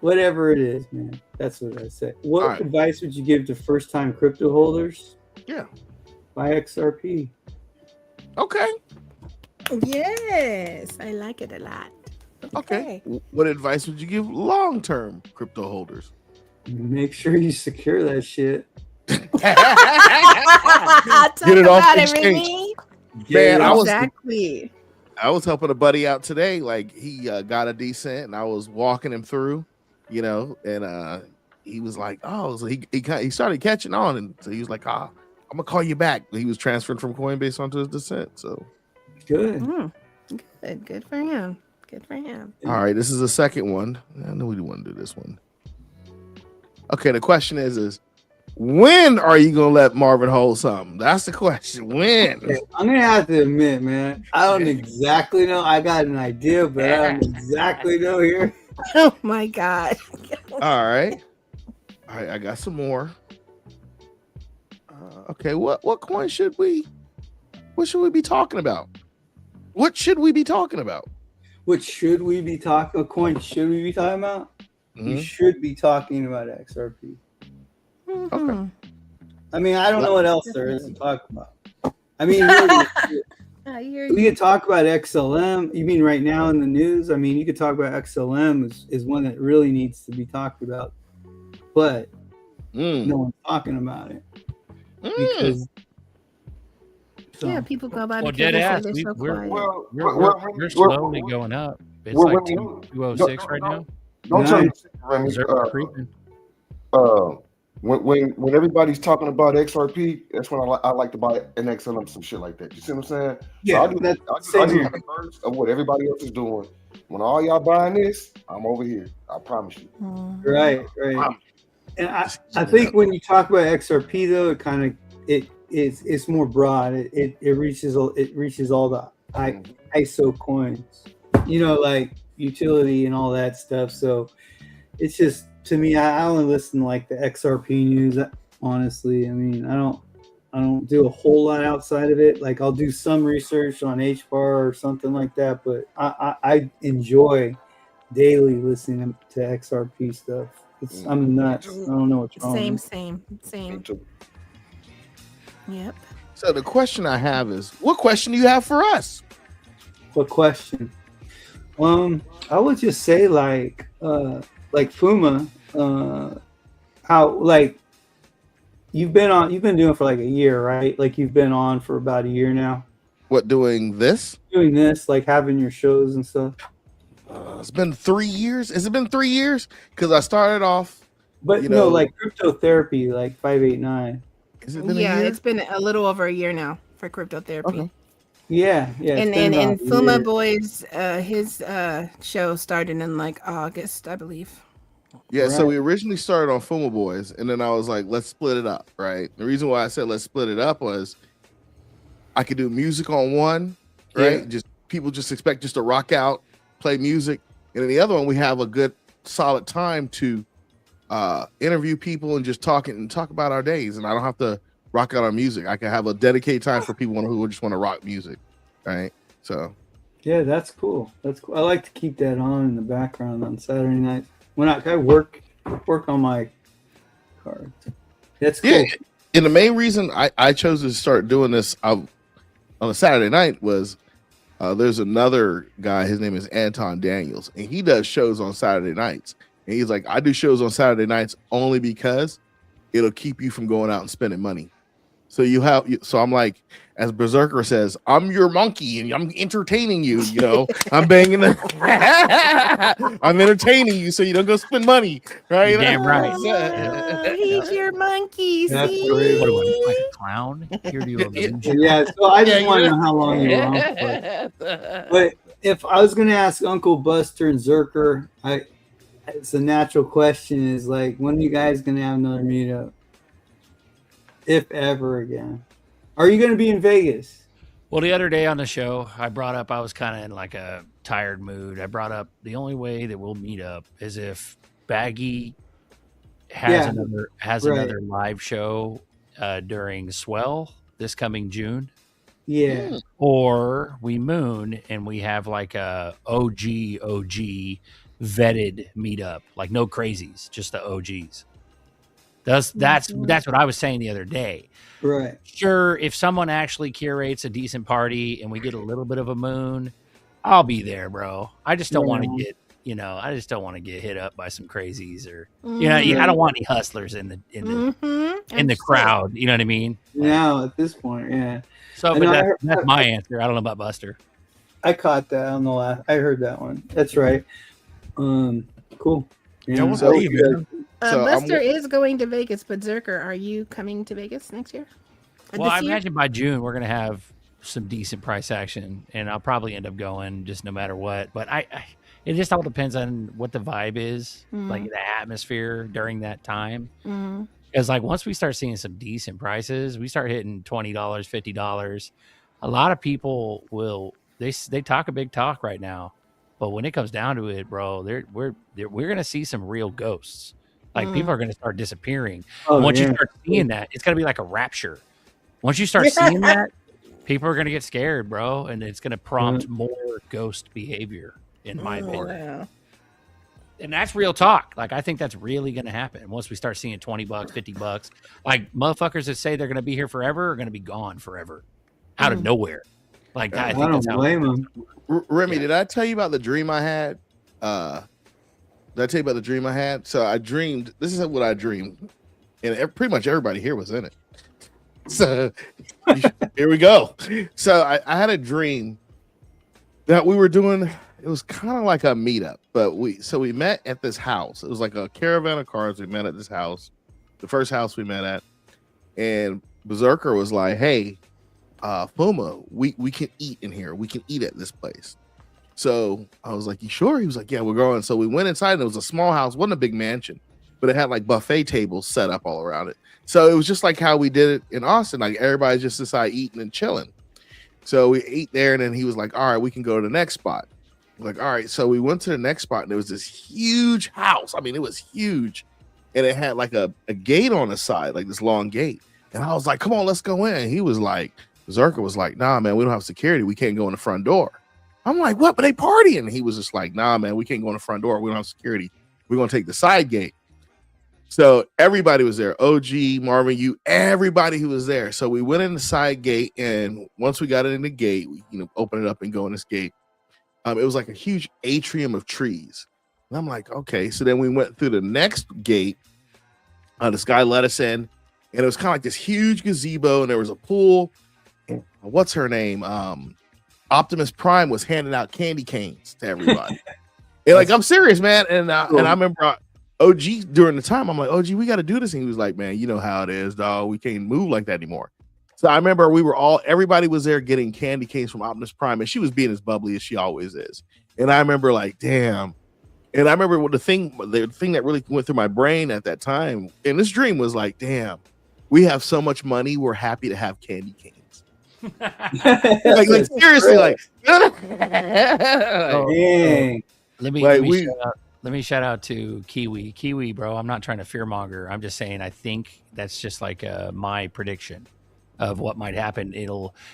Whatever it is, man. That's what I say. What All right. advice would you give to first-time crypto holders? Yeah. Buy XRP. Okay. Yes, I like it a lot. Okay. What advice would you give long-term crypto holders? Make sure you secure that shit. Talk Get it off about the it, exchange. Remy. Man, I was Exactly. helping a buddy out today. Like he got a decent, and I was walking him through, and he was like, "Oh," so he started catching on, and so he was like, "Ah, I'm gonna call you back." He was transferred from Coinbase onto his Descent. So, Good. Good for him. Good for him. all right, this is the second one. I know we want to do this one. Okay, the question is when are you gonna let Marvin hold something? That's the question. When? I'm gonna have to admit, man, I don't exactly know. I got an idea, but I don't exactly know here. Oh my God. All right. I got some more. Okay, what coin should we? What should we be talking about? What should we be talking about? What should we be talking? What coin should we be talking about? Mhm. We should be talking about XRP. Mhm. I mean, I don't know what else there is to talk about. I mean, really, I hear we you. could talk about XLM. You mean right now in the news? I mean, you could talk about XLM is one that really needs to be talked about, but Mm. no one's talking about it Mm. because. Yeah, people go by Well, because dead they say ass. they're so We're- quiet. Well, We're slowly going up. It's well, like when you- 206 right now. Don't tell me, Remy. Reserve creeping. when everybody's talking about XRP, that's when I like to buy an XLM, some shit like that. You see what I'm saying? Yeah, so that's I same do here. have a verse of what everybody else is doing. When all y'all buying this, I'm over here. I promise you. Right. And I think when you talk about XRP though, it kind of it's more broad. It reaches all the ISO coins, like utility and all that stuff. So it's just, to me, I only listen to like the XRP news. Honestly, I mean, I don't do a whole lot outside of it. Like I'll do some research on HBAR or something like that, but I enjoy daily listening to XRP stuff. I'm nuts. I don't know what's wrong. Same. Yep. So the question I have is, what question do you have for us? What question? I would just say like Fuma, how like you've been doing it for like a year, right? Like you've been on for about a year now. What, doing this? Doing this, like having your shows and stuff. It's been 3 years. Has it been 3 years? Because I started off. But like Crypto Therapy, like 589. Has it been a year? It's been a little over a year now for Crypto Therapy. Okay. Yeah. And Fuma Boys, his show started in like August, I believe. Yeah, Right. so we originally started on Fuma Boys, and then I was like, let's split it up, right? The reason why I said let's split it up was I could do music on one, right? Yeah. Just people just expect just to rock out, play music. And then the other one, we have a good solid time to interview people and just talk about our days. And I don't have to rock out our music. I can have a dedicated time for people who just want to rock music, right? So yeah, that's cool. I like to keep that on in the background on Saturday night when I work on my card. That's cool. yeah. And the main reason I chose to start doing this on a Saturday night was there's another guy, his name is Anton Daniels, and he does shows on Saturday nights. And he's like, I do shows on Saturday nights only because it'll keep you from going out and spending money. So I'm like, as Berserker says, I'm your monkey and I'm entertaining you, I'm banging I'm entertaining you so you don't go spend money, right? Damn right. He's your monkey. That's See? great. What do I, like a clown? Here to avenge you? Yeah, so I just want to know how long you're on for. But if I was going to ask Uncle Buster and Zerker, it's a natural question is like, when are you guys going to have another meetup? If ever again. Are you going to be in Vegas? Well, the other day on the show, I brought up, I was kind of in like a tired mood. I brought up the only way that we'll meet up is if Baggy has another live show during Swell this coming June. Yeah. Or we moon and we have like a OG vetted meetup, like no crazies, just the OGs. That's what I was saying the other day. Right. Sure, if someone actually curates a decent party and we get a little bit of a moon, I'll be there, bro. I just don't want to get, I just don't want to get hit up by some crazies or, I don't want any hustlers in the crowd. You know what I mean? Now at this point, yeah. So, but that's my answer. I don't know about Buster. I caught that on the last. I heard that one. That's right. Cool. Yeah, what's So- up, man? So Buster is going to Vegas, but Zerker, are you coming to Vegas next year? Well, I imagine by June we're going to have some decent price action, and I'll probably end up going just no matter what. But it just all depends on what the vibe is, like the atmosphere during that time. Because like once we start seeing some decent prices, we start hitting $20, $50. A lot of people they talk a big talk right now, but when it comes down to it, bro, we're going to see some real ghosts. Like people are going to start disappearing. And once you start seeing that, it's going to be like a rapture. Once you start seeing that, people are going to get scared, bro, and it's going to prompt more ghost behavior, in my opinion. Wow. And that's real talk. Like I think that's really going to happen once we start seeing $20, $50. Like motherfuckers that say they're going to be here forever are going to be gone forever, out of nowhere. Like I think I that's don't how. blame him. Remy, did I tell you about the dream I had? Did I tell you about the dream I had? So I dreamed. This is what I dreamed, and pretty much everybody here was in it. So here we go. So I had a dream that we were doing. It was kind of like a meetup, but we met at this house. It was like a caravan of cars. We met at this house, the first house we met at, and Berserker was like, "Hey, Fuma, we can eat in here. We can eat at this place." So I was like, "You sure?" He was like, "Yeah, we're going." So we went inside, and it was a small house, wasn't a big mansion, but it had like buffet tables set up all around it. So it was just like how we did it in Austin, like everybody just decided eating and chilling. So we ate there, and then he was like, "All right, we can go to the next spot." Like, all right, so we went to the next spot, and there was this huge house. I mean, it was huge, and it had like a gate on the side, like this long gate. And I was like, "Come on, let's go in." And he was like, Berserker was like, "Nah, man, we don't have security. We can't go in the front door." I'm like, "What? But they partying?" And he was just like, "Nah, man, we can't go in the front door. We don't have security. We're gonna take the side gate." So everybody was there. OG, Marvin, you, everybody who was there. So we went in the side gate, and once we got it in the gate, we open it up and go in this gate. It was like a huge atrium of trees. And I'm like, okay. So then we went through the next gate. This guy let us in, and it was kind of like this huge gazebo, and there was a pool. And what's her name? Optimus Prime was handing out candy canes to everybody. And like, I'm serious, man. And I remember OG during the time, I'm like, "OG, we got to do this." And he was like, "Man, you know how it is, dog. We can't move like that anymore." So I remember everybody was there getting candy canes from Optimus Prime, and she was being as bubbly as she always is. And I remember like, damn. And I remember the thing that really went through my brain at that time, and this dream was like, damn, we have so much money. We're happy to have candy canes. like seriously, like, Dang. Let me shout out to Kiwi, bro. I'm not trying to fearmonger. I'm just saying I think that's just like my prediction of what might happen.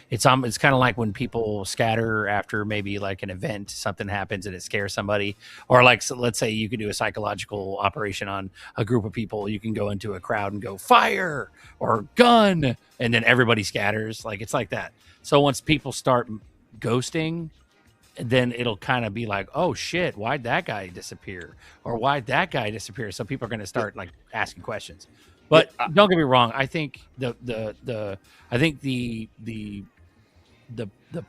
It's kind of like when people scatter after maybe like an event, something happens and it scares somebody, or like, so let's say you could do a psychological operation on a group of people. You can go into a crowd and go fire or gun, and then everybody scatters. Like, it's like that. So once people start ghosting, then it'll kind of be like, "Oh shit, why'd that guy disappear?" Or "Why'd that guy disappear?" So people are going to start like asking questions. But don't get me wrong. I think the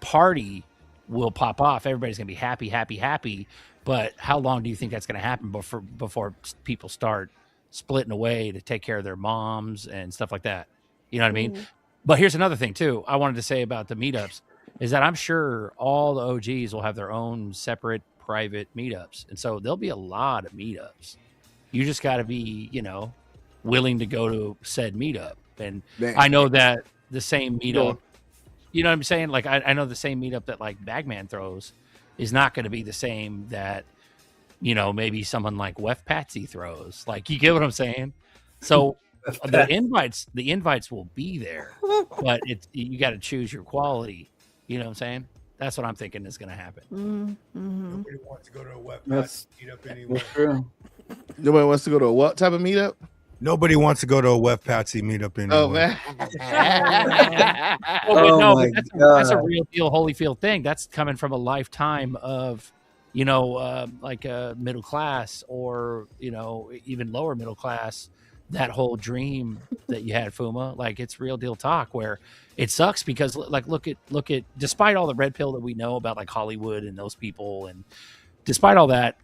party will pop off. Everybody's gonna be happy. But how long do you think that's gonna happen before people start splitting away to take care of their moms and stuff like that? You know what I mean? But here's another thing too. I wanted to say about the meetups is that I'm sure all the OGs will have their own separate private meetups, and so there'll be a lot of meetups. You just got to be, willing to go to said meetup. And I know that the same meetup, you know what I'm saying? Like, I know the same meetup that like Bagman throws is not going to be the same that, maybe someone like Wef Patsy throws. Like, you get what I'm saying? So the invites will be there, but you got to choose your quality. You know what I'm saying? That's what I'm thinking is going to happen. Nobody wants to go to a Wef Patsy meetup anyway. Nobody wants to go to a what type of meetup? Nobody wants to go to a Wef Patsy meetup anyway. Oh man. That's a real deal Holyfield thing. That's coming from a lifetime of, like a middle class or, even lower middle class. That whole dream that you had, Fuma, like, it's real deal talk where it sucks because like, look at, despite all the red pill that we know about like Hollywood and those people, and despite all that,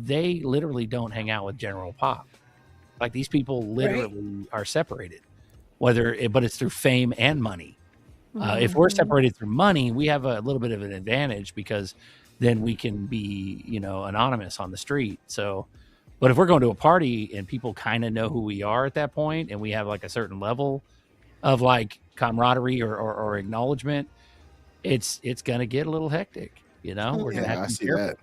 they literally don't hang out with general pop. Like, these people literally are separated, but it's through fame and money. If we're separated through money, we have a little bit of an advantage because then we can be, anonymous on the street. So, but if we're going to a party and people kind of know who we are at that point, and we have like a certain level of like camaraderie or acknowledgement, it's going to get a little hectic, We're going to have to be careful,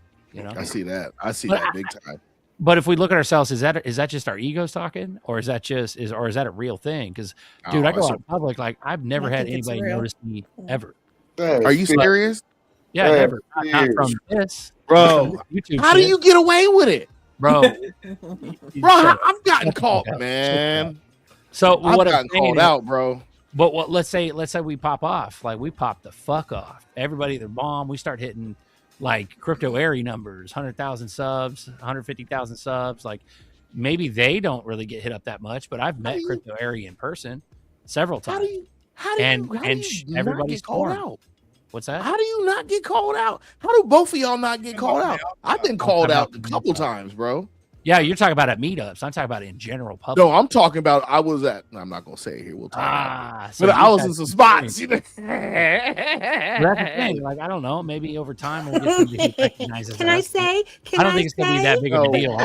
I see that. I see that big time. But if we look at ourselves, is that just our egos talking, or is that a real thing? Because, dude, I go out in public, like, I've never had anybody notice me ever. Are you serious? Yeah, never. Not from this, bro. How do you get away with it, bro? I've gotten caught, man. So what I've gotten called out, bro. But let's say we pop off, like we pop the fuck off. Everybody, their bomb. We start hitting like Crypto Airy numbers, 100,000 subs, 150,000 subs. Like, maybe they don't really get hit up that much, but I've met Crypto Airy in person several times. How do you everybody's called out? What's that? How do you not get called out? How do both of y'all not get called out? I've been called out a couple times, bro. Yeah, you're talking about at meetups. I'm talking about in general public. No, I'm talking about. I'm not gonna say it here. We'll talk. So But I was you've in some had spots. You know? Well, that's the thing. Like, I don't know. Maybe over time we'll get somebody who recognizes Can I us. say? I don't think it's going to be that big of a No. deal.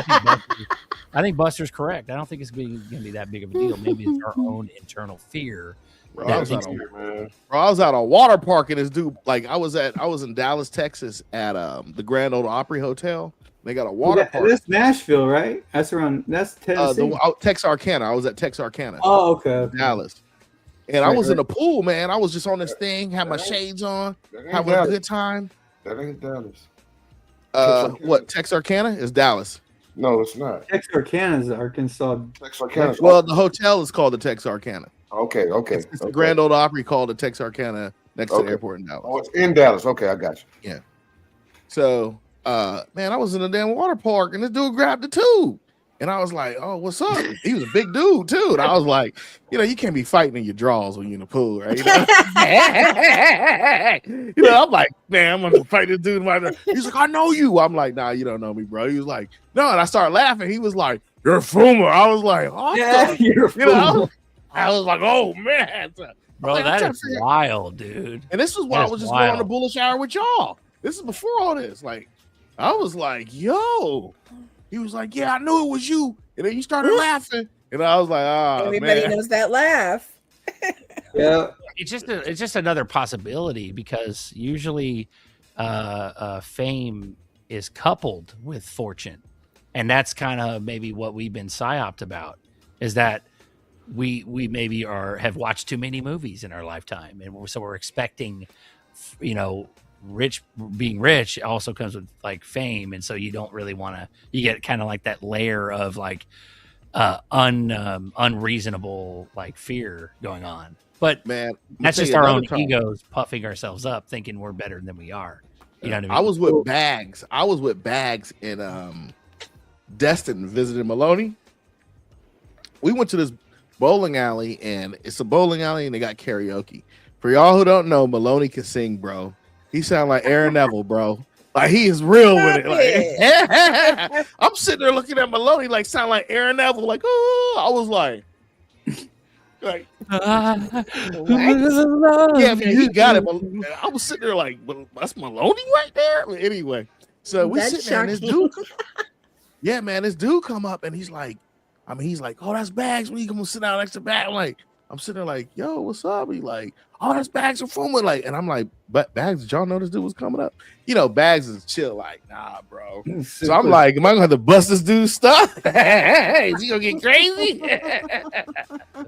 I think Buster's correct. I don't think it's going to be that big of a deal. Maybe it's our own internal fear. Bro, that I was thinks- at a water park and this dude, like I was in Dallas, Texas at the Grand Ole Opry Hotel. They got a water park. That's Nashville, right? That's Tennessee. Texarkana. I was at Texarkana, Oh, okay. Dallas. And I Right, was in right. the pool, man. I was just on this thing, had my shades on, That ain't having a Dallas. good time. That ain't Dallas. What, Texarkana is Dallas. No, it's not. Texarkana is Arkansas. Texarkana. Well, the hotel is called the Texarkana. Okay. It's the okay. Grand Ole Opry called the Texarkana next to the Okay. airport in Dallas. Oh, it's in Dallas. Okay, I got you. So, man, I was in a damn water park and this dude grabbed the tube. And I was like, oh, what's up? He was a big dude, too. And I was like, you can't be fighting in your drawers when you're in the pool, right? I'm like, man, I'm going to fight this dude. He's like, I know you. I'm like, nah, you don't know me, bro. He was like, no. And I started laughing. He was like, you're a Fuma. I was like, oh, You're I was like, oh, man. Bro, Like, I'm that trying is to figure- wild, dude. And this was why I That's was just going on the wild. bullish hour with y'all. This is before all this. Like, I was like, yo. He was like, yeah, I knew it was you. And then you started laughing. And I was like, oh, Everybody man. knows that laugh. Yeah. It's just another possibility because usually fame is coupled with fortune. And that's kind of maybe what we've been psyoped about is that we maybe have watched too many movies in our lifetime. And so we're expecting, being rich also comes with like fame. And so you don't really want to, you get kind of like that layer of like unreasonable like fear going on. But Man, that's I'll just tell you our own another time. egos puffing ourselves up, thinking we're better than we are. You know what I mean? I was with Bags. I was with Bags in Destin visiting Maloney. We went to this bowling alley, and it's a bowling alley, and they got karaoke. For y'all who don't know, Maloney can sing, bro. He sound like Aaron Neville, bro. Like he is real with it. Like, I'm sitting there looking at Maloney, like sound like Aaron Neville. Like, oh, I was like, yeah, man, he got it. But I was sitting there like, well, that's Maloney right there. But anyway, so we That's sitting there, and this dude, yeah, man, this dude come up and he's like, oh, that's Bags. When you come sit down next to Bags, I'm sitting there like, yo, what's up? He like, oh, that's Bags from Fuma. Like, and I'm like, but Bags, did y'all know this dude was coming up? Bags is chill, like, nah, bro. So I'm like, am I gonna have to bust this dude's stuff? Is he gonna get crazy?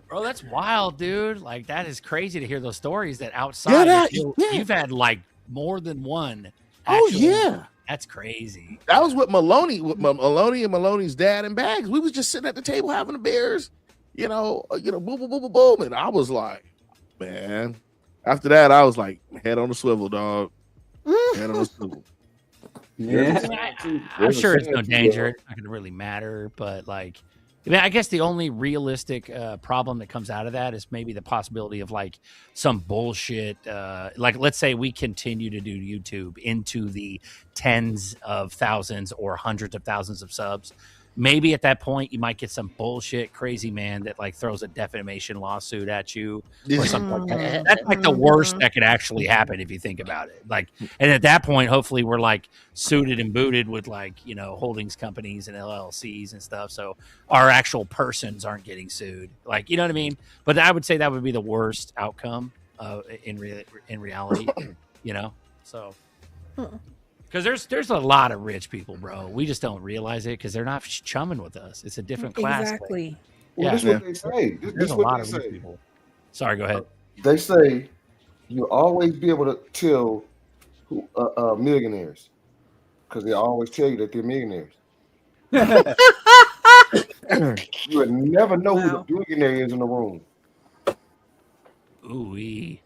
Bro, that's wild, dude. Like that is crazy to hear those stories that outside you've had like more than one. Oh actual- yeah. That's crazy. That was with Maloney and Maloney's dad and Bags. We was just sitting at the table having the beers, boom, boom, boom, boom, boom. And I was like, man. After that, I was like, head on the swivel, dog. Head on the swivel. Yeah. I'm sure it's no danger. It's not going to really matter. But like, I guess the only realistic problem that comes out of that is maybe the possibility of like some bullshit. Like, let's say we continue to do YouTube into the tens of thousands or hundreds of thousands of subs. Maybe at that point you might get some bullshit crazy man that like throws a defamation lawsuit at you or something like that. That's like the worst that could actually happen if you think about it. Like, and at that point, hopefully we're like suited and booted with like, holdings companies and LLCs and stuff. So our actual persons aren't getting sued. Like, you know what I mean? But I would say that would be the worst outcome in reality, so. Because there's a lot of rich people, bro. We just don't realize it because they're not chumming with us. It's a different class. Exactly. Well, this is what they say. This There's is a what lot they of say. rich people. Sorry, go ahead. They say you always be able to tell who millionaires because they always tell you that they're millionaires. You would never know who the billionaire is in the room. Ooh-wee.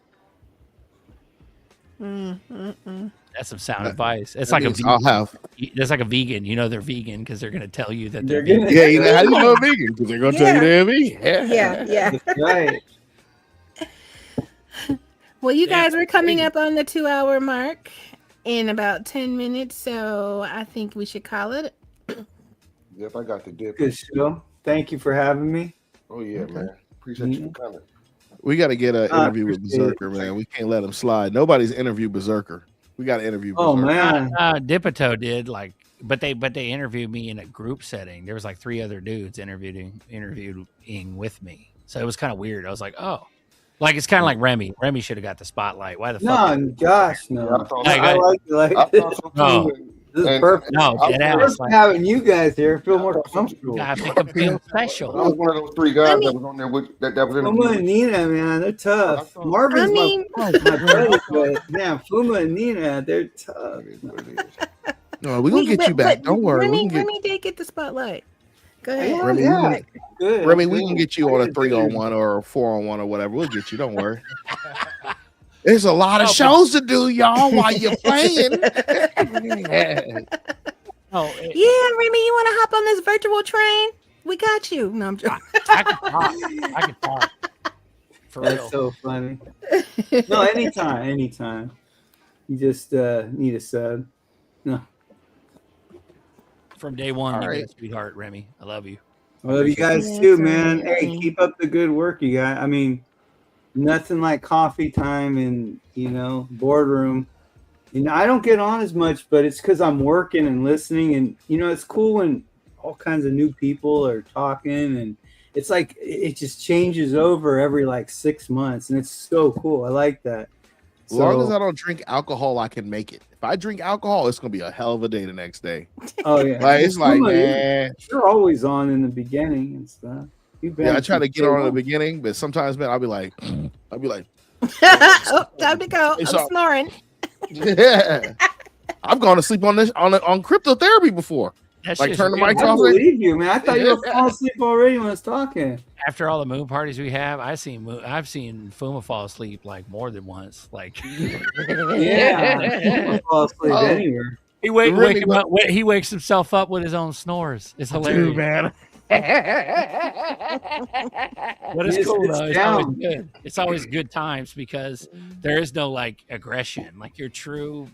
Mm. That's some sound advice. It's That like means I'll have. That's like a vegan. They're vegan because they're going to tell you that they're They're vegan. gonna- Yeah, how do you know a vegan? Because they're gonna tell you they're vegan. Yeah. That's right. Well, you Yeah, guys are coming crazy. up on the 2-hour mark in about 10 minutes, so I think we should call it. Yep, I got the dip. Good show. Thank you for having me. Oh yeah, Okay. man. Appreciate you for coming. We got to get an I interview with appreciate it. Berserker, man. We can't let him slide. Nobody's interviewed Berserker. We got to interview Berserker. Oh man. Dipito did like, but they interviewed me in a group setting. There was like 3 other dudes interviewing with me, so it was kind of weird. I was like, oh, like it's kind of like Remy. Remy should have got the spotlight. Why the fuck? No, gosh, Yeah, no. I thought Hey, I like it like I this. thought so too. No. This is And- perfect. No, I- dead I- ass. First Like, having you guys here, feel more Yeah. comfortable. gotta make them feel I was special. one of those 3 guys that was on there with that was Fuma interviewed. and Nina, man, they're tough. Marvin's I mean- my buddy, but man, Fuma and Nina, they're tough. It is what it is. No, we're going to get you back. Don't worry. We Remy, can get, Remy did get the spotlight. Go ahead. Yeah, Remy, yeah. we Good. Remy, we can get you on a Good. 3-on-1 or a 4-on-1 or whatever. We'll get you. Don't worry. There's a lot of shows to do, y'all, while you're playing. Oh, Yeah, Remy, you want to hop on this virtual train? We got you. No, I'm joking. I can talk. I can talk. For real. That's so funny. No, anytime. You just need a sub. No, From day one, All you've been right. a sweetheart, Remy. I love you. I love you guys Yes, too, sir. man. Hey, keep up the good work, you guys. I mean, nothing like coffee time and boardroom. I don't get on as much, but it's because I'm working and listening, and it's cool when all kinds of new people are talking, and it's like it just changes over every like 6 months, and it's so cool. I like that. As long as I don't drink alcohol, I can make it. If I drink alcohol, it's gonna be a hell of a day the next day. Oh yeah, Like it's like, Fuma, man, you're always on in the beginning and stuff. You've been yeah, I try to since get day on in the one. beginning, but sometimes, man, I'll be like, Oh, time to go. It's I'm all- snoring. yeah. I've gone to sleep on cryptotherapy before. That's Like, just turn the weird. mic I off. believe you, man. I thought you were falling asleep already when I was talking. After all the moon parties we have, I've seen Fuma fall asleep like more than once. Like Yeah, fall asleep Oh. anywhere. he Really, he wakes himself up with his own snores. It's hilarious. Dude, man. But it's Just cool sits though. It's always down. good. It's always good times because there is no like aggression. Like your true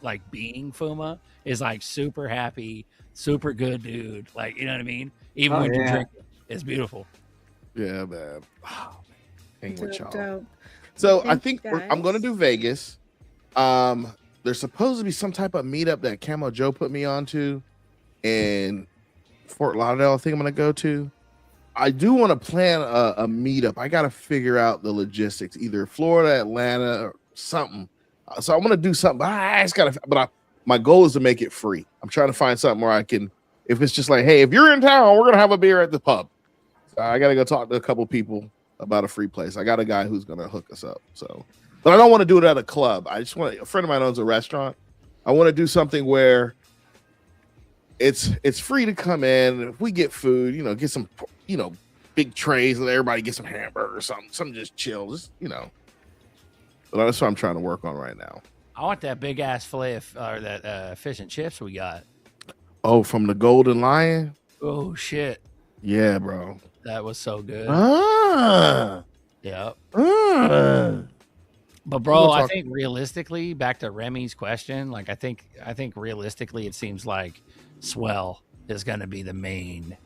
like being Fuma is like super happy, super good dude. Like you know what I mean? Even Oh, when you're yeah. drinking. It's beautiful. Yeah, man. Oh, hang with y'all. Dope. So I Thanks, think I'm guys. going to do Vegas. There's supposed to be some type of meetup that Camo Joe put me onto in Fort Lauderdale. I think I'm going to go to. I do want to plan a meetup. I got to figure out the logistics, either Florida, Atlanta, or something. So I want to do something. But I just got to. But my goal is to make it free. I'm trying to find something where I can. If it's just like, hey, if you're in town, we're gonna have a beer at the pub. I got to go talk to a couple people about a free place. I got a guy who's gonna hook us up. So, but I don't want to do it at a club. I just want a friend of mine owns a restaurant. I want to do something where it's free to come in. If we get food, get some, big trays, let everybody get some hamburger or something just chill, But that's what I'm trying to work on right now. I want that big ass fillet or that fish and chips we got. Oh, from the Golden Lion? Oh shit. Yeah, bro. That was so good. Ah, Yep. ah. But bro, We'll I talk- think realistically, back to Remy's question, like I think realistically, it seems like Swell is going to be the main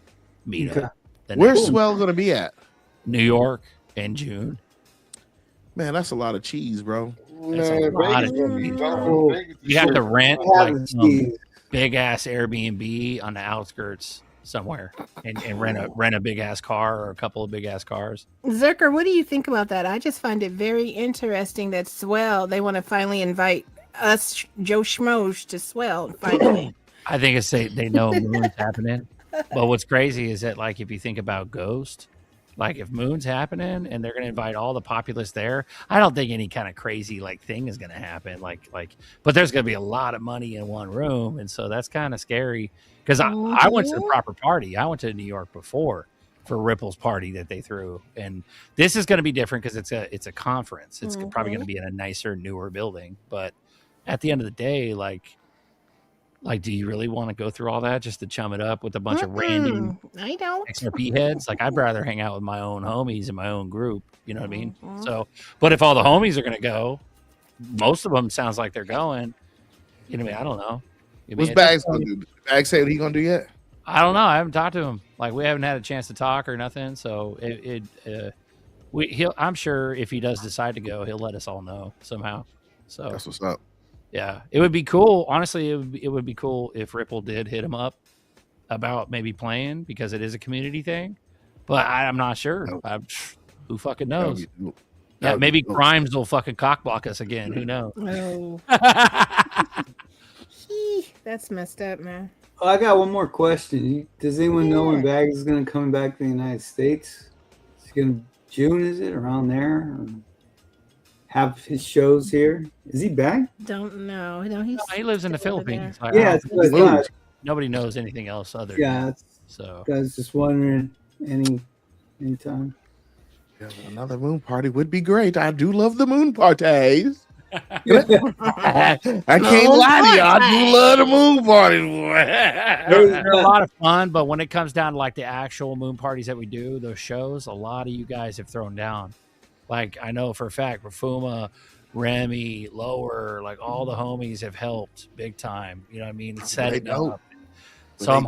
meetup. Okay. The Where's next- Swell gonna be at? New York in June? Man, that's a lot of cheese, bro. That's a Man, lot Vegas of gonna be cheese. gone. Vegas is You have to serious. rent I like haven't some seen- big ass Airbnb on the outskirts somewhere and rent a big ass car or a couple of big ass cars. Zerker, what do you think about that? I just find it very interesting that Swell, they want to finally invite us, Joe Schmoes, to Swell finally. I think it's they know Moon's happening. But what's crazy is that like if you think about Ghost, like if Moon's happening and they're gonna invite all the populace there, I don't think any kind of crazy like thing is gonna happen. Like but there's gonna be a lot of money in one room, and so that's kind of scary. Because I went to the proper party. I went to New York before for Ripple's party that they threw, and this is going to be different because it's a conference. It's probably going to be in a nicer, newer building. But at the end of the day, like, do you really want to go through all that just to chum it up with a bunch of random I don't. XRP heads? Like, I'd rather hang out with my own homies in my own group. You know what I mean? Mhm. So, but if all the homies are going to go, most of them sounds like they're going. You know what I mean? I don't know. I mean, What's it Bags just- gonna do? Bags say what he gonna do yet? I don't know. I haven't talked to him. Like we haven't had a chance to talk or nothing. So I'm sure if he does decide to go, he'll let us all know somehow. So That's what's up. yeah, it would be cool. Honestly, it would be cool if Ripple did hit him up about maybe playing because it is a community thing. But I'm not sure. Who fucking knows? Yeah, maybe Grimes will fucking cockblock us again. Who knows? Oh, that's messed up, man. Oh, I got one more question. Does anyone know when Bags is going to come back to the United States? Is he going to June? Is it around there? Or have his shows here? Is he back? Don't know. He lives in the Philippines. Like, Yeah, it's what I thought. nobody knows anything else other. Yeah, so I was just wondering anytime. Yeah, another moon party would be great. I do love the moon parties. I can't lie to you. I do love the moon parties. they're a lot of fun, but when it comes down to like the actual moon parties that we do, those shows, a lot of you guys have thrown down. Like I know for a fact, Rafuma, Remy, Lower, like all the homies have helped big time. You know what I mean? Set it up. So I'm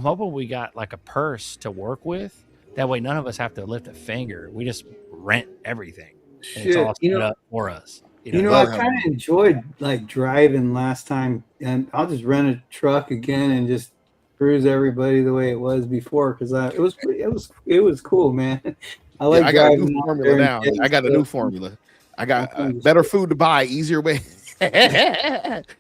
hoping we got like a purse to work with. That way, none of us have to lift a finger. We just rent everything. And it's all set up for us. I kind of enjoyed like driving last time, and I'll just rent a truck again and just cruise everybody the way it was before because it was cool, man. I got a new formula now. I got a new formula. I got better food to buy, easier way.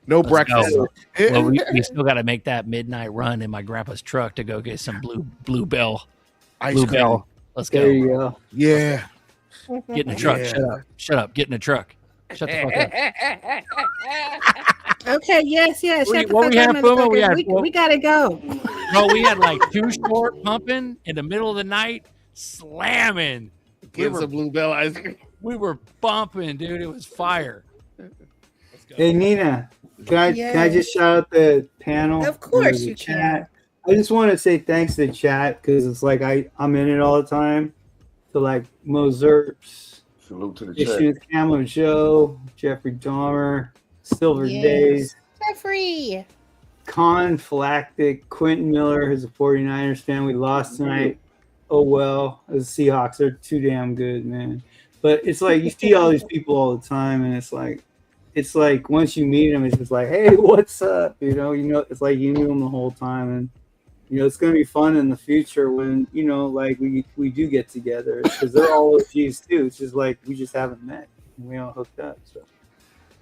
No breakfast. Well, we still got to make that midnight run in my grandpa's truck to go get some Blue Bell. Ice cream. Let's go. There you go. Yeah. Get in the truck. Yeah. Shut up. Get in the truck. Shut the fuck up. Okay. Yes. Shut the fuck up. We gotta go. Bro, we had like Too Short pumping in the middle of the night, slamming. Get some Blue Bell ice cream. We were bumping, dude. It was fire. Hey Nina, can I just shout out the panel? Of course you can. I just want to say thanks to the chat because it's like I'm in it all the time. To like Mo Zerps, salute to the Issues, Camo Joe, Jeffrey Dahmer, Silver Days, Jeffrey, Conflactic, Quentin Miller, who's a 49ers fan. We lost tonight. Oh well, the Seahawks, they're too damn good, man. But it's like you see all these people all the time, and it's like once you meet them, it's just like, hey, what's up? It's like you knew them the whole time, and it's going to be fun in the future when like we do get together because they're all OGs too. It's just like we just haven't met and we all hooked up. So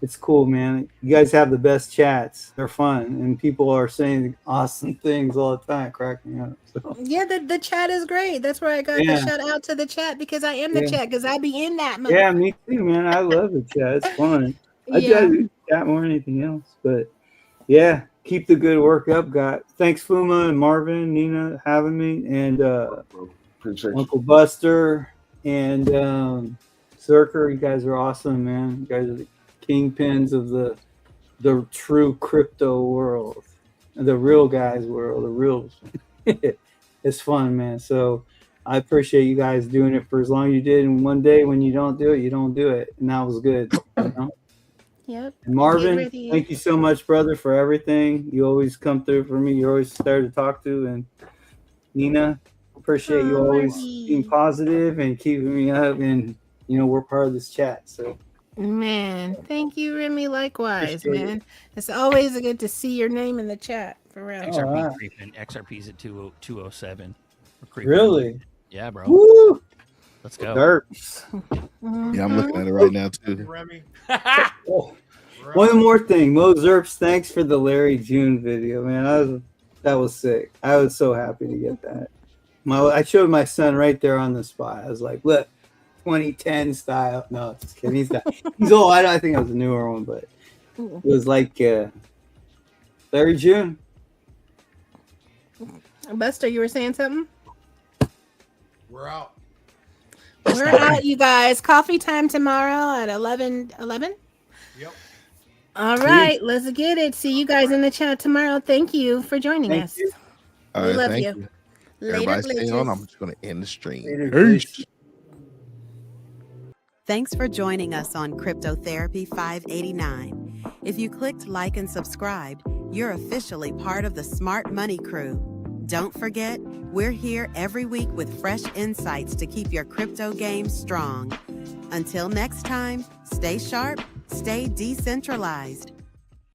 it's cool, man. You guys have the best chats. They're fun, and people are saying awesome things all the time, cracking up. So. Yeah, the chat is great. That's where I got the shout out to the chat because I am the chat because I be in that. Yeah, me too, man. I love the chat. It's fun. I do chat more than anything else, but yeah. Keep the good work up, guys. Thanks, Fuma and Marvin, Nina, having me, and Uncle Buster and Zerker. You guys are awesome, man. You guys are the kingpins of the true crypto world, the real guys world, the real. It's fun, man. So I appreciate you guys doing it for as long as you did. And one day when you don't do it, you don't do it, and that was good. Yep. And Marvin, thank you so much, brother, for everything. You always come through for me. You're always there to talk to. And Nina, appreciate you always being positive and keeping me up. And, we're part of this chat. So, man, thank you, Remy. Likewise, man. It's always good to see your name in the chat. For real. XRP creeping. XRP's at 207. Really? Yeah, bro. Woo! Let's go. Yeah, I'm looking at it right now too. Remy. One more thing, Mo Zerps, thanks for the Larry June video, man. That was sick. I was so happy to get that. I showed my son right there on the spot. I was like, look, 2010 style. No, just kidding. He's old. I think it was a newer one, but it was like Larry June. Buster, you were saying something? We're out. We're out, you guys. Coffee time tomorrow at 11? Yep. All right, let's get it. See you guys in the chat tomorrow. Thank you for joining us. All right, we love thank you. Everybody stay Later, on. I'm just going to end the stream. Peace. Thanks for joining us on Cryptotherapy 589. If you clicked like and subscribed, you're officially part of the Smart Money Crew. Don't forget, we're here every week with fresh insights to keep your crypto game strong. Until next time, stay sharp, stay decentralized.